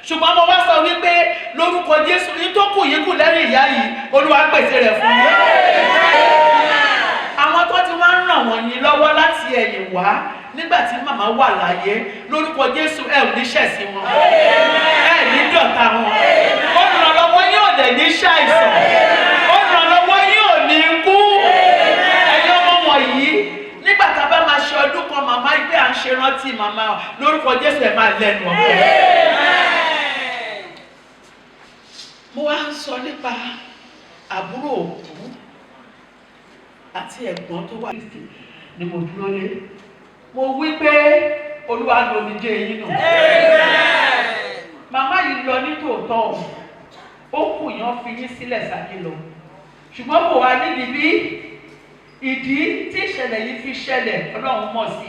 Ṣùgbọ́n mo wá sọ wípé lórúkọ Jésù ní tó kù yín kù lẹ́yìn ìyá yìí Olúwa pèsè rẹ̀ fún yín. Àwọn tó ti wá ń ràn wọ̀nyí lọ́wọ́ láti ẹ̀yìn wá nígbà tí màmá wà láyé lórúkọ Jésù ẹ ò ní ṣẹ̀sí wọn, ẹ ní dọ̀tá wọn. Olùrànlọ́wọ́ yóò dẹ̀ ní ṣàìsàn, olùrànlọ́wọ́ yóò ní kú. Ẹ̀yin ọmọ wọ̀nyí nígbà tá a bá máa ṣe ọdún kan màmá ìgbé à ń ṣe rántí màmá lórúkọ Jésù ẹ máa lẹ́nu ọ̀pọ̀. Mo wá ń sọ nípa àbúrò òkú àti ẹ̀gbọ́n tó wà ní mo dúró lé. Mo wí pé Olúwa ló ní jẹ́ yín nù. Màmá yìí lọ ní tòótọ́, ó kù yán fi yín sílẹ̀ sáyé lọ. Ṣùgbọ́n kò wá nídìí bí ìdí tí ìṣẹ̀lẹ̀ yìí fi ṣẹlẹ̀ Ọlọ́run mọ̀ sí.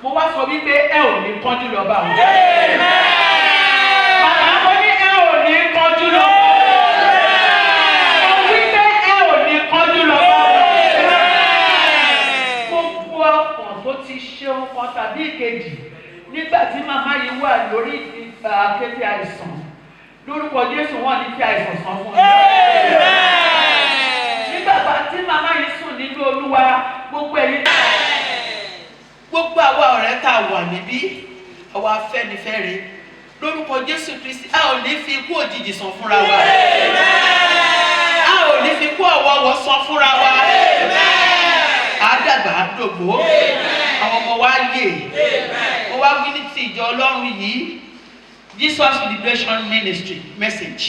Mo wá sọ wípé ẹ ò ní kánjú lọ bá wọn. Màmá mo ní ẹ ò ní kánjú lọ. Mo wí pé ẹ ò ní kánjú lọ bá wọn. Gbogbo ọkàn tó ti ṣe nǹkan tàbí ìkejì nígbà tí màmá yìí wà lórí akéde àìsàn lórúkọ Jésù wọn ní kí àìsàn san fún mi. Nígbà tí màmá yìí sùn nínú Olúwa gbogbo ẹ̀yin gbogbo àwa ọ̀rẹ́ tá a wà níbí àwa Afẹ́nifẹ́re lórúkọ Jésù Kristi a ò ní fi ikú òjijì san fúnra wa, a ò ní fi ikú ọ̀wọ̀wọ̀ san fúnra wa. Àdàgbà àdògbò àwọn ọmọ wa yè ó wá wí ní ti ìjọ Ọlọ́run yìí Jesus Liberation Ministry message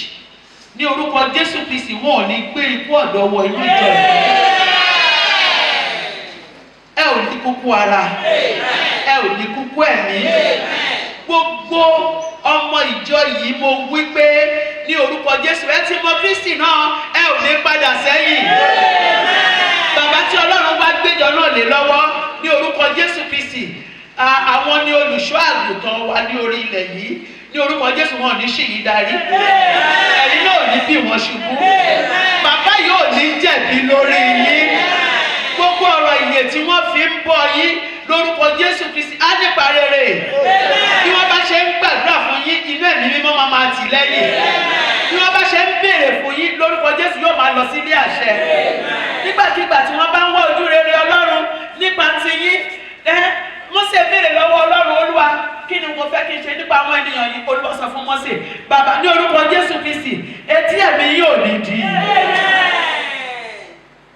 ní orúkọ Jésù Kristi wọn ò ní gbé ikú ọ̀dọ́ wọ inú ìjọ yìí. Ẹ ò ní kúkú ara, ẹ ò ní kúkú ẹ̀mí. Gbogbo ọmọ ìjọ yìí mo wí pé ní orúkọ Jésù ẹ ti mọ Kristi náà ẹ ò ní padà sẹ́yìn. Bàbá tí Ọlọ́run bá gbéjọ náà lé lọ́wọ́ ní orúkọ Jésù Kristi àwọn ni olùṣọ́ àgùntàn wa ní orí ilẹ̀ yìí ní orúkọ Jésù wọn ò ní ṣì yín darí, ẹ̀yin náà ò ní bí wọn ṣubú, bàbá yóò ní jẹ̀bi lórí yín. Gbogbo ọ̀rọ̀ ìyè tí wọ́n fi ń bọ́ yín lórúkọ Jésù Kristi á nípa rere. Bí wọ́n bá ṣe ń gbàdúrà fún yín inú ẹ̀mí mímọ́ máa tì lẹ́yìn, bí wọ́n bá ṣe ń béèrè fún yín lórúkọ Jésù yóò máa lọ sílé àṣẹ. Nígbàkigbà tí wọ́n bá ń wá ojú rere Ọlọ́run nípa ti yín, Mósè béèrè lọ́wọ́ Ọlọ́run, Olúwa kí ni mo fẹ́ kí n ṣe nípa àwọn ènìyàn yìí? Olúwa sọ fún Mósè, bàbá ní orúkọ Jésù Kristi, etí ẹ̀mí yóò ní di.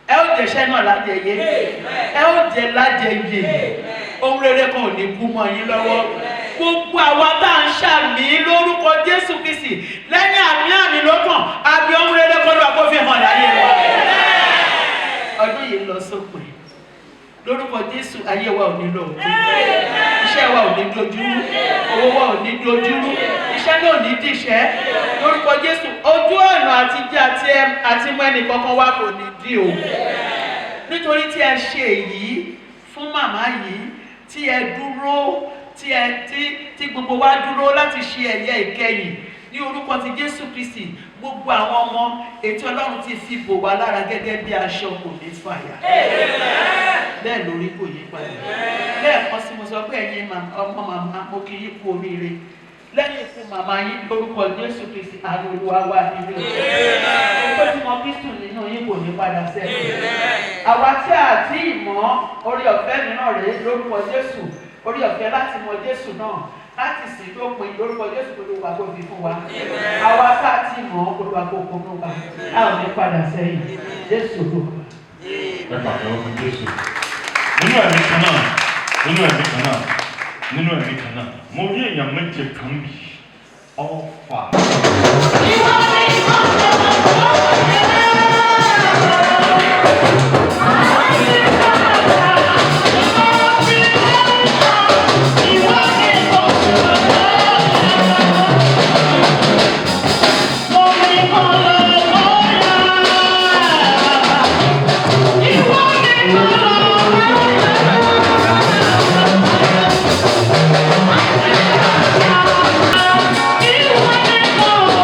Ẹ ó jẹ̀ṣẹ́ náà lájẹyé, ẹ ó jẹ lájẹyé, ohun rere kan ò ní kú mọ́ yín lọ́wọ́. Gbogbo àwa tá à ń ṣàmì lórúkọ Jésù Kristi lẹ́yìn àmì lọ́kàn, àbí ohun rere kan ló wà kó fi hàn láyé wa. Ọdún yìí lọ sópin. Lórúkọ Jésù ayé wa ò ní lọ òkú. Iṣẹ́ wa ò ní dojúrú. Owó wa ò ní dojúrú. Iṣẹ́ náà ò ní dìṣẹ́. Lórúkọ Jésù ojú ọ̀nà àtijọ́ àti mọ́ ẹnì kankan wa kò ní dí o. Nítorí tí ẹ ṣe èyí fún màmá yìí, tí ẹ dúró, tí gbogbo wa dúró láti ṣe ẹ̀yẹ ìkẹyìn ní orúkọ ti Jésù Kristi, gbogbo àwọn ọmọ ètò Ọlọ́run ti fi bò wá lára gẹ́gẹ́ bí aṣọ kò ní fàyà. Bẹ́ẹ̀ lórí kò yí padà. Lẹ́ẹ̀kan sí mo sọ pé ẹ̀yin ọmọ màmá mo kì í kú oríire. Lẹ́yìn ikú màmá yín lórúkọ Jésù Kristi àánú Olúwa wà nínú ìlú. Ẹgbẹ́ tí mo Kristu nínú yín kò ní padà sẹ́yìn. Àwa tí a ti mọ̀ orí ọ̀fẹ́ mìíràn rèé lórúkọ Jésù, orí ọ̀fẹ́ láti mọ Jésù náà láti sìn tó pin lórúkọ Jésù Olúwa kó fi fún wa. Àwa tá a ti mọ̀ Olúwa kó kó fún wa. A ò ní padà sẹ́yìn. Jésù Olúwa. Ẹ pàtó fún Jésù. Nínú ẹ̀mí kan náà, nínú ẹ̀mí kan náà, nínú ẹ̀mí kan náà, mo rí èèyàn méje kan bì ọ̀fà. Oh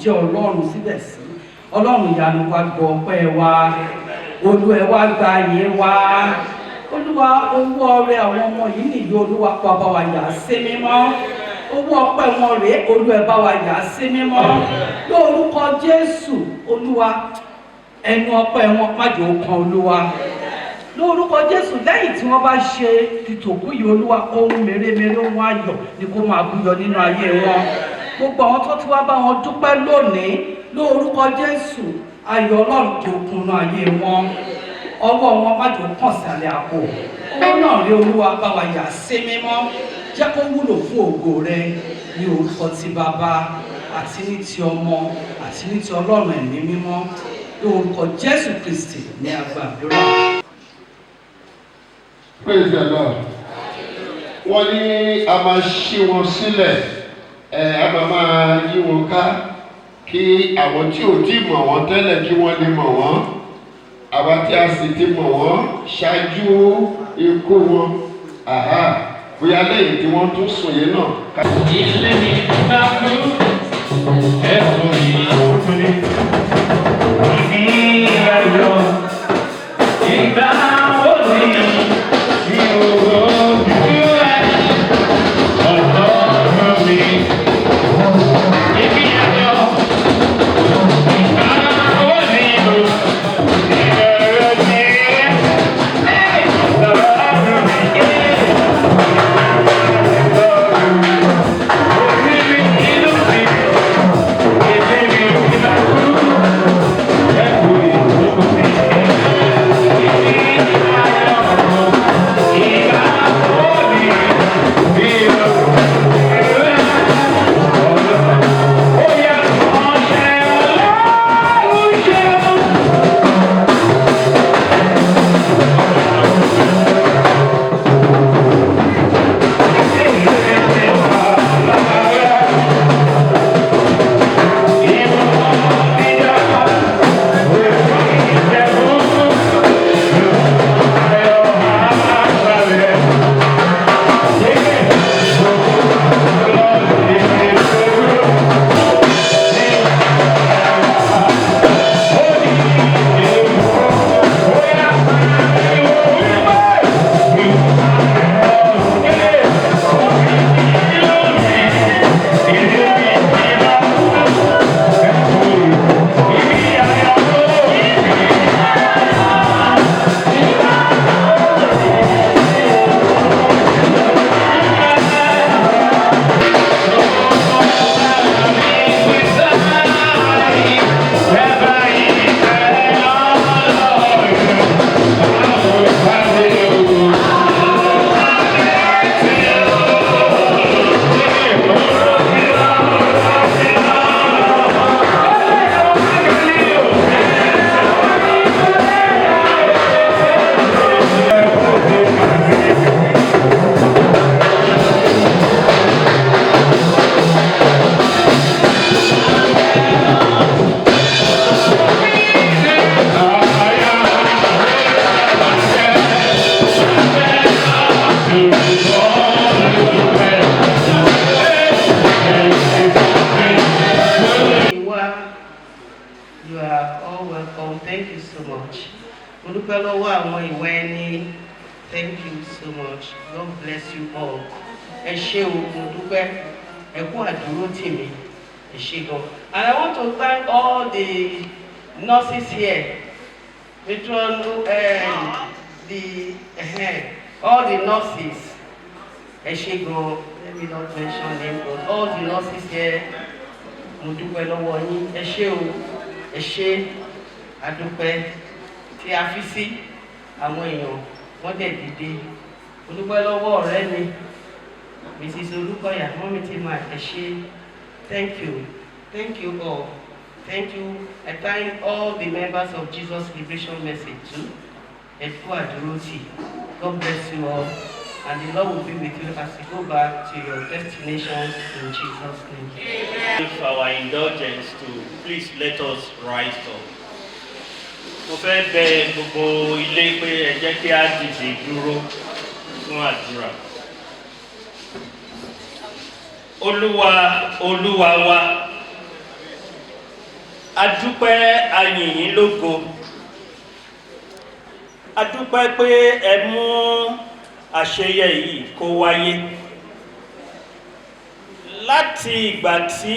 jẹ́ ọlọ́run síbẹ̀ sí ọlọ́run ìyanu wa gbọ́ ọpẹ́ wa olú ẹ wá gba ayé wa olúwa owó ọrẹ àwọn ọmọ yìí nìyí olúwa pa bá wa yà sí mímọ́ owó ọpẹ́ wọn rèé olú ẹ bá wa yà sí mímọ́ lórúkọ Jésù olúwa ẹnu ọpẹ́ wọn má jẹ́ ó kan olúwa lórúkọ Jésù lẹ́yìn tí wọ́n bá ṣe tìtòkú yìí olúwa ohun mèremère ohun ayọ̀ ni kó máa búyọ nínú ayé wọn gbogbo àwọn tó ti wá bá wọn dúpẹ́ lónìí lórúkọ Jésù ayọ̀ ọlọ́run tó kúnnú ayé wọn ọwọ́ wọn má jẹ́ ó kàn sálẹ̀ àpò owó náà rí olúwa bá wa yà sí mímọ́ jẹ́ kó wúlò fún ògo rẹ ní orúkọ ti bàbá àti ní ti ọmọ àti ní ti ọlọ́run ẹ̀mí mímọ́ lórúkọ Jésù Kristi ní àgbàdúrà. Praise the Lord. Wọ́n ní a máa ṣí wọn sílẹ̀ a máa yí wọn ká kí àwọn tí ò tí mọ̀ wọ́n tẹ́lẹ̀ kí wọ́n lè mọ̀ wọ́n àwa tí a sì ti mọ̀ wọ́n ṣáájú ikú wọn bóyá lẹ́yìn tí wọ́n tún sùn yẹn náà. Ilé mi bá kú, ẹ̀fọ́ mi ò tún ní. Ìgbà yọ, ìgbà ó ní ìhòòhò ojú ẹ̀ ọ̀dọ́ mi. Ìbí ayọ̀, ìgbà ó ní ìbẹ̀rẹ̀ ní ọ̀dọ́ mi. Thank you so much. God bless you all. Ẹ ṣé o, mo dúpẹ́, ẹ kú àdúró tì mí, ẹ ṣé gan. And I want to thank all the nurses here, all the nurses. Ẹ ṣé gan. Let me not mention them, but all the nurses here, mo dúpẹ́ lọ́wọ́ yín. Ẹ ṣé o, ẹ ṣé, àdúpẹ́ tí a fi sí àwọn èèyàn wọ́n dẹ̀ dìde. Mo dúpẹ́ lọ́wọ́ ọ̀rẹ́ mi, Mrs. Olukoya, mọ́mí tí máa ẹ ṣé. Thank you all. Thank you. I thank all the members of Jesus Liberation Message too. Ẹ kú àdúró tì. God bless you all. And the Lord will be with you as you go back to your destination in Jesus' name. With our indulgence to please let us rise up. Mo fẹ́ bẹ̀ gbogbo ilé pé ẹ jẹ́ kí a dìde dúró fún àdúrà. Olúwa wa, adúpẹ́ ayìnyín lógo adúpẹ́ pé ẹ mú àṣeyẹ yìí kó wáyé láti ìgbà tí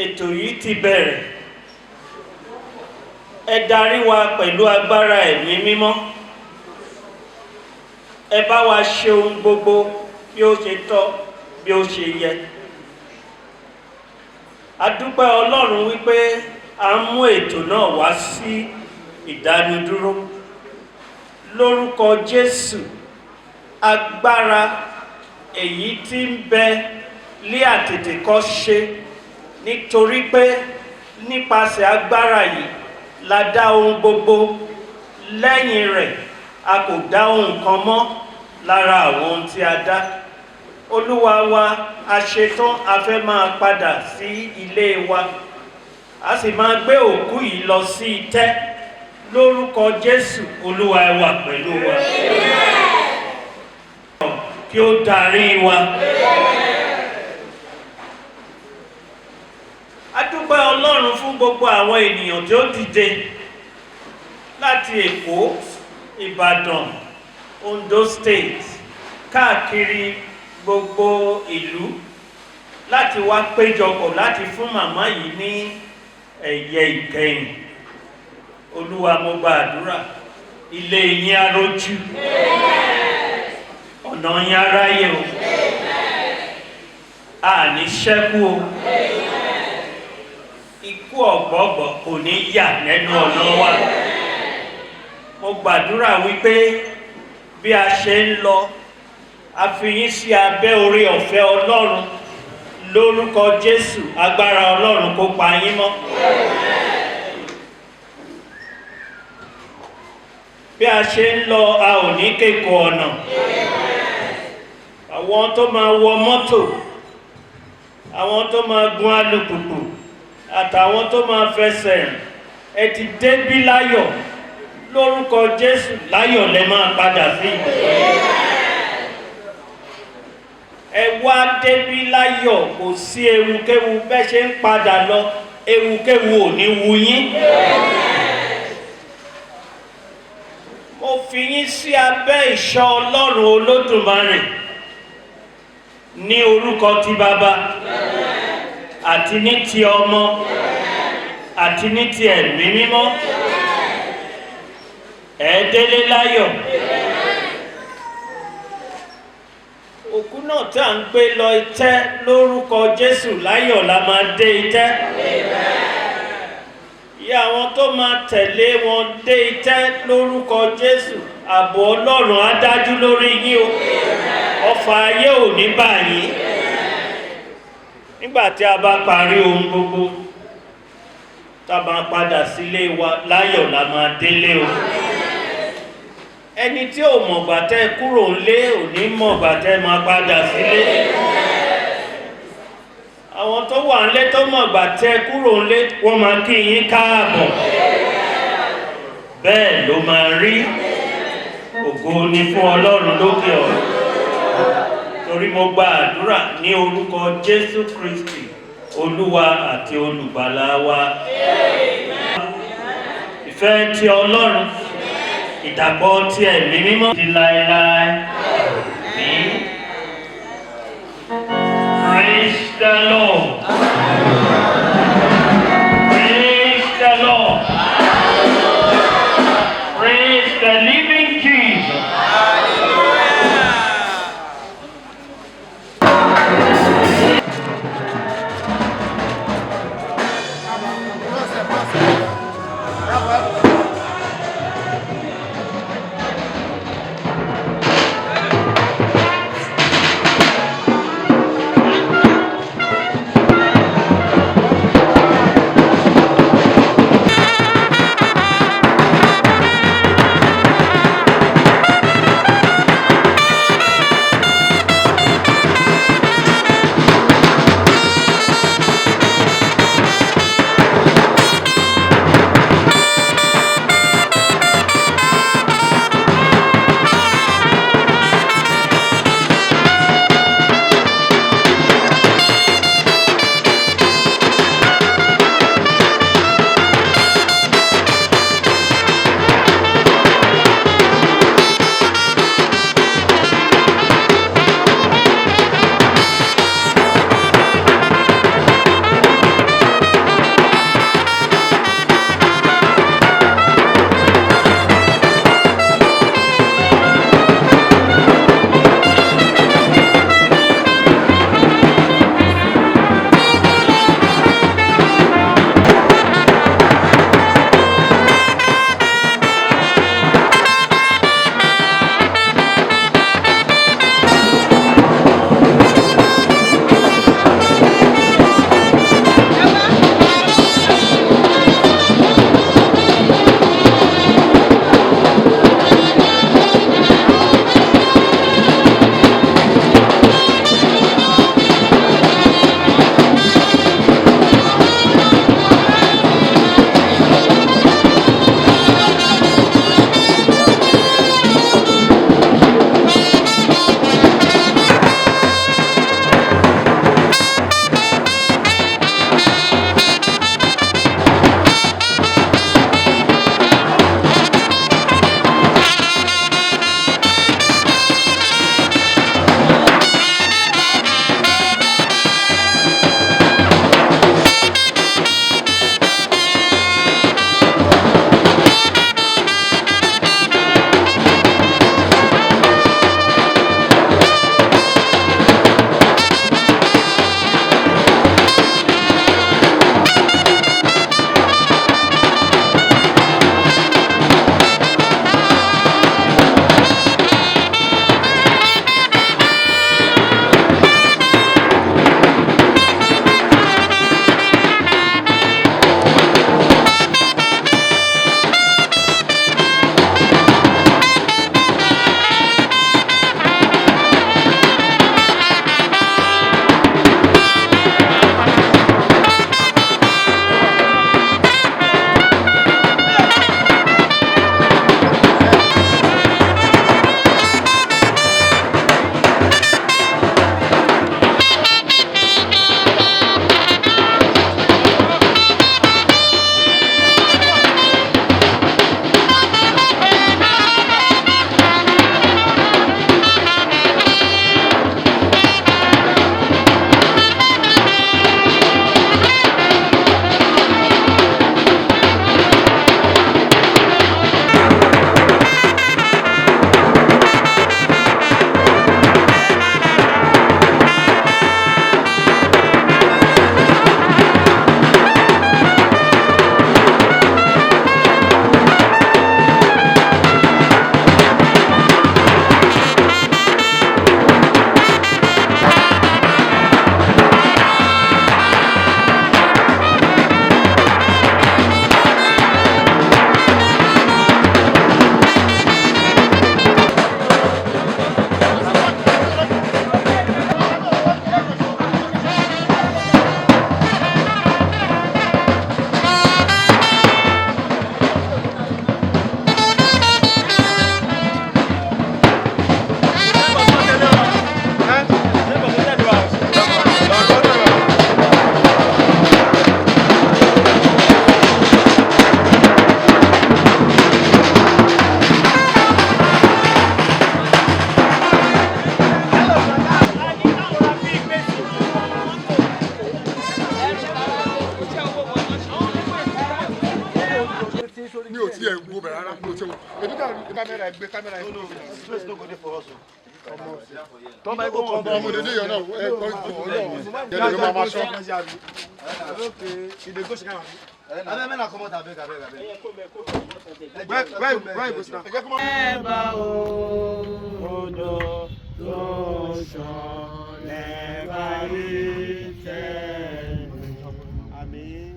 ètò yìí ti bẹ̀rẹ̀ ẹ darí wa pẹ̀lú agbára ẹ̀mí mímọ́ ẹ bá wa ṣe ohun gbogbo bí ó ṣe tọ́ bí ó ṣe yẹ adúpẹ́ Ọlọ́run wípé a mú ètò náà wá sí ìdánudúró lórúkọ Jésù agbára èyí tí ń bẹ lé àtètèkọ́ṣe nítorí pé nípasẹ̀ agbára yìí la dá ohun gbogbo lẹ́yìn rẹ̀ a kò dá ohun kan mọ́ lára àwọn ohun tí a dá Olúwa wa a ṣetán a fẹ́ máa padà sí ilé wa a sì máa gbé òkú yìí lọ sí itẹ́ lórúkọ Jésù Olúwa ẹ wà pẹ̀lú wa kí ó darí wa a dúpẹ́ Ọlọ́run fún gbogbo àwọn ènìyàn tí ó dìde láti Èkó Ìbàdàn Ondo State káàkiri gbogbo ìlú láti wá péjọpọ̀ láti fún màmá yìí ní ẹ̀yẹ ìkẹyìn Olúwa mo gba àdúrà ilé yín arójú ọ̀nà yín aráyè o àní ṣẹ́kù o ikú ọ̀gbọ̀gbọ̀ kò ní yà lẹ́nu ọ̀nà wa mo gbàdúrà wípé bí a ṣe ń lọ a fi yín sí abẹ́ oore ọ̀fẹ́ Ọlọ́run lórúkọ Jésù agbára Ọlọ́run kó pa yín mọ́ bí a ṣe ń lọ a ò ní kéko ọ̀nà àwọn tó máa wọ mọ́tò àwọn tó máa gun alùpùpù àtàwọn tó máa fẹsẹ̀ rìn ẹ ti débí láyọ̀ lórúkọ Jésù láyọ̀ lẹ máa padà sí ẹ wá débí láyọ̀ kò sí ewukéwu bẹ́ẹ̀ ṣe ń padà lọ ewukéwu ò ní wu yín mo fi yín sí abẹ́ ìṣọ́ Ọlọ́run Olódùmarè ní orúkọ ti Baba àti ní ti Ọmọ àti ní ti Ẹ̀mí Mímọ́ ẹ délé láyọ̀ òkú náà tí a ń gbé lọ itẹ́ lórúkọ Jésù láyọ̀ la máa dé itẹ́ ìyá àwọn tó máa tẹ̀lé wọn dé itẹ́ lórúkọ Jésù ààbò Ọlọ́run á dájú lórí yín o ọfà ayé ò ní bá yín nígbà tí a bá parí ohun gbogbo tá a máa padà sílé wa láyọ̀ la máa délé o ẹni tí ò mọ̀gbà tẹ́ kúrò ńlé ò ní mọ̀gbà tẹ́ máa padà sílé àwọn tó wà ńlé tó mọ̀gbà tẹ́ kúrò ńlé wọ́n máa kí yín káàbọ̀ bẹ́ẹ̀ ló máa rí ògo ni fún Ọlọ́run lókè ọ̀run torí mo gba àdúrà ní orúkọ Jésù Kristi Olúwa àti Olùgbàlà wa ìfẹ́ ti Ọlọ́run ìdàpọ̀ ti Ẹ̀mí Mímọ́ ti láéláé ní Praise the Lord Praise the Lord Praise the living Jesus. mi ò tiẹ̀ wo bẹ̀rẹ̀ rárá mi ò tiẹ̀ wo èmi kàn ní kámẹ́rà gbé kámẹ́rà yìí. Space no go dey for us o. Tọ́ba ẹ̀kọ́ wọn bọ̀ ọmọdé ní ìyọ̀nà ẹ̀ kọ́ ìjọba ló máa sọ. Abẹ́ mẹ́ta kọ́mọ́ ta abẹ́. Where you go sit down? Ẹ̀bà òjò tó ṣàn lẹ́bà rí tẹ̀. Àmín.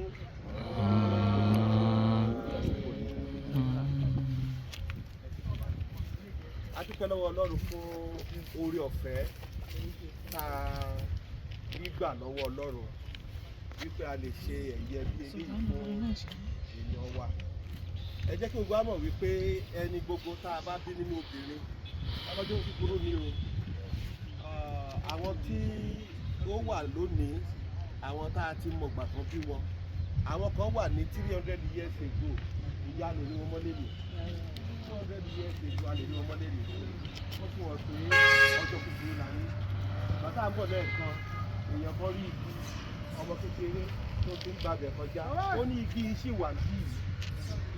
A dúpẹ́ lọ́wọ́ Ọlọ́run fún oore ọ̀fẹ́ tá a rí gbà lọ́wọ́ Ọlọ́run wípé a lè ṣe ẹ̀yẹ bí eléyìí fún èèyàn wa. Ẹ jẹ́ kí gbogbo wa mọ̀ wípé ẹni gbogbo tá a bá bí nínú obìnrin ọlọ́jọ́ kúkúrú ni o. Àwọn tí ó wà lónìí, àwọn tá a ti mọ̀ gbà kan bí wọn, àwọn kan wà ní 300 years ago, ìyá lè ní wọn mọ́lé nì. 200 years ago, a lè ní wọn mọ́lé nì. Wọ́n fún wọn pé ọjọ́ kúkúrú la ní. Bàtà ń bọ̀ lẹ́ẹ̀kan, èèyàn kan rí igi ọmọ kékeré tó ti ń gbàbẹ̀ kọjá. Ó ní igi ṣì wà bí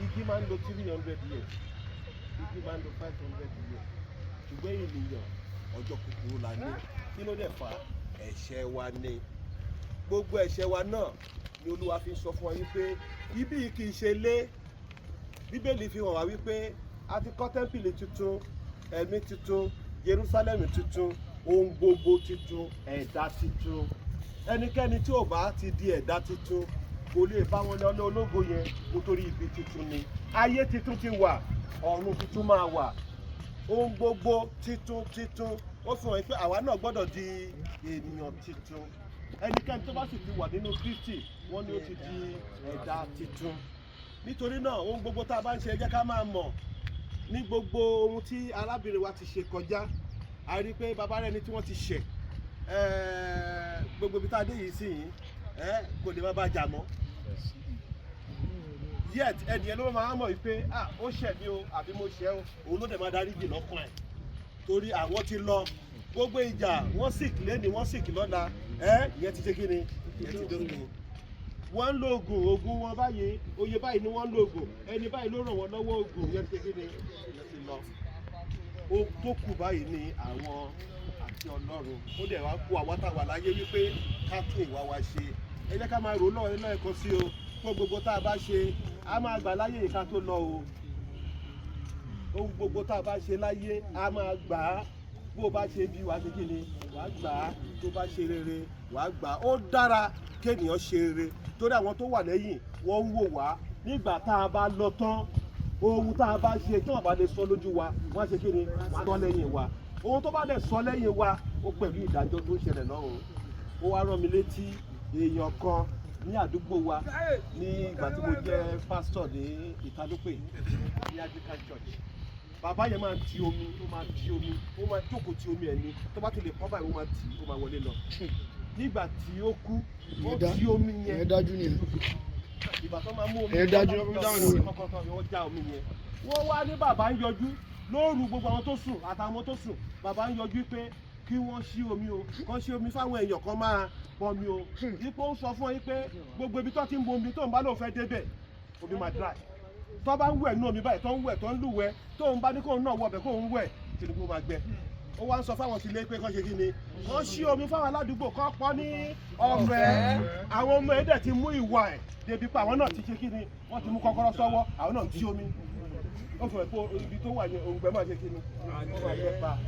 igi máa ń lo 300 years, igi máa ń lo 500 years. Ṣùgbọ́n ènìyàn ọjọ́ kúkúrú la ní. Kí ló dẹ̀ fà á? Ẹ̀ṣẹ̀ wa ni. Gbogbo ẹ̀ṣẹ̀ wa náà ni Olúwa fi ń sọ fún wa wípé ibi kì í ṣe ilé. Bíbélì fi hàn wá wípé a ti kọ́ tẹ́ḿpìlì tuntun, ẹ̀mí tuntun, Jerúsálẹ́mù tuntun, ohun gbogbo tuntun, ẹ̀dá tuntun. Ẹnikẹ́ni tí ò bá ti di ẹ̀dá tuntun kò lè bá wọn lọ ológo yẹn nítorí ibi tuntun ni. Ayé tuntun ti wà, ọ̀run tuntun máa wà. Ohun gbogbo tuntun. Ó fi hàn pé àwa náà gbọ́dọ̀ di ènìyàn tuntun. Ẹnikẹ́ni tó bá sì ti wà nínú Kristi, wọ́n ní ó ti di ẹ̀dá tuntun. Nítorí náà ohun gbogbo tá a bá ń ṣe, ẹ jẹ́ ká máa mọ̀ ní gbogbo ohun tí arábìnrin wa ti ṣe kọjá. A rí i pé bàbá rẹ̀ ni tí wọ́n ti ṣẹ̀. Gbogbo ibi tá a dé yìí sí yìí kò lè má bá jà mọ́. Yet ẹnìyẹn ló máa mọ̀ wípé ó ṣẹ̀ mí o àbí mo ṣẹ̀ o, òun ló dẹ̀ máa darí jì lọ́kàn ẹ̀. Torí àwọn ti lọ gbogbo ìjà, wọ́n sick lẹ́ni, wọ́n sick lọ́la, ìyẹn ti ṣe kí ni? Ìyẹn ti dókè. Wọ́n ń lo oògùn wọn báyìí, oye báyìí ni wọ́n ń lo oògùn, ẹni báyìí ló ràn wọ́n lọ́wọ́ oògùn, ìyẹn ti ṣe kí ni? Ìyẹn ti lọ. Ó tó kù báyìí ni àwọn àti Ọlọ́run. Ó dẹ̀ wá kú àwọn táwa láyé wípé ká tún ìwà wa ṣe. Ẹ jẹ́ ká máa rò lọ́ọ̀kan sí o. Fún gbogbo tá a bá ṣe, a máa gbà láyé ìka tó lọ o. Ohun gbogbo tá a bá ṣe láyé, a máa gbà á. Bó o bá ṣe bí wàá ṣe kí ni? Wàá gbà á. Tó bá ṣe rere, wàá gbà á. Ó dára kéèyàn ṣe rere. Torí àwọn tó wà lẹ́yìn, wọ́n ń wò wá. Nígbà tá a bá lọ tán, ohun tá a bá ṣe tí wọ́n bá lè sọ lójú wa, wọ́n á ṣe kí ni? Wọ́n á sọ lẹ́yìn wa. Ohun tó bá lè sọ lẹ́yìn wa, ó pẹ̀lú ìdájọ́ tó ń ṣẹlẹ̀ lọ́run. Ó wá rán mi létí èèyàn kan ní àdúgbò wa ní ìgbà tí mo jẹ́ pásítọ̀ ní Ìtàdópè ní Anglican Church. Bàbá yẹn máa ń ti omi, ó máa jókòó ti omi ẹ̀ ní. Tó bá ti lè pọ́ báyìí, ó máa tì í, ó máa wọlé lọ. Nígbà tí ó kú, ó ti omi yẹn. Ẹ dájú ni. Ìgbà tó máa mú omi Ẹ dájú yẹn, wọ́n já omi yẹn. Wọ́n wá ní bàbá ń yọjú lóru, gbogbo àwọn tó sùn àtàwọn tó sùn, bàbá ń yọjú pé kí wọ́n ṣí omi o, kán ṣí omi fáwọn èèyàn kan máa pọnmi o. Ipò ń sọ fún yín pé gbogbo ibi tó ti ń bo omi tó ń bá lóun fẹ́ débẹ̀, omi máa dry. Tó bá ń wẹ̀ nínú omi báyìí, tó ń wẹ̀, tó ń lúwẹ̀, tó ń bá ní kóun náà wọbẹ̀ kóun wẹ̀, Tinubu máa gbẹ. Ó wá ń sọ fáwọn tilé pé kán ṣe kí ni? Kán ṣí omi fáwọn aládùúgbò, kán pọ́n ní ọ̀fẹ́. Àwọn ọmọ ẹ̀dẹ̀ ti mú ìwà ẹ̀ débi pé àwọn náà ti ṣe kí ni? Wọ́n ti mú kọ́kọ́rọ́ sọ́wọ́, àwọn náà ti omi. Ó fẹ́ pé ibi tó wà ní òǹgbẹ máa ṣe kí ni? Wọ́n máa yẹ pa.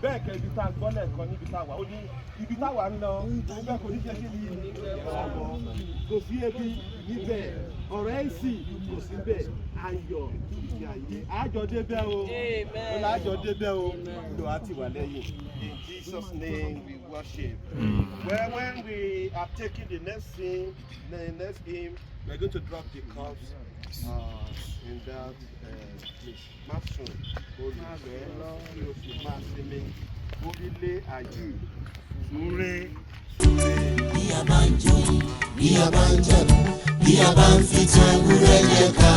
Bẹ́ẹ̀ kẹ́ ibi tá a gbọ́ lẹ́ẹ̀kan níbi tá a wà, ó ní ibi tá a wà ń lọ, òǹgbẹ kò ní ṣe kí ni? Kò sí ebi níbẹ̀, ọ̀rọ̀ ẹ̀ sì kò sí bẹ́ẹ̀, ayọ̀ ìdí ayé. Àjọ débẹ̀ o, ó là àjọ débẹ̀ o, lò á ti wà lẹ́yìn. In Jesus' name we worship. Well, when we are taking the next hymn, we are going to drop the cups in that place. Masun, olùfẹ́, kí o sì máa sinmi, orílẹ̀ ayé, súré. Bí a bá ń jó, bí a bá ń jẹ̀bú, bí a bá ń fi tan ewúrẹ́ lẹ́ka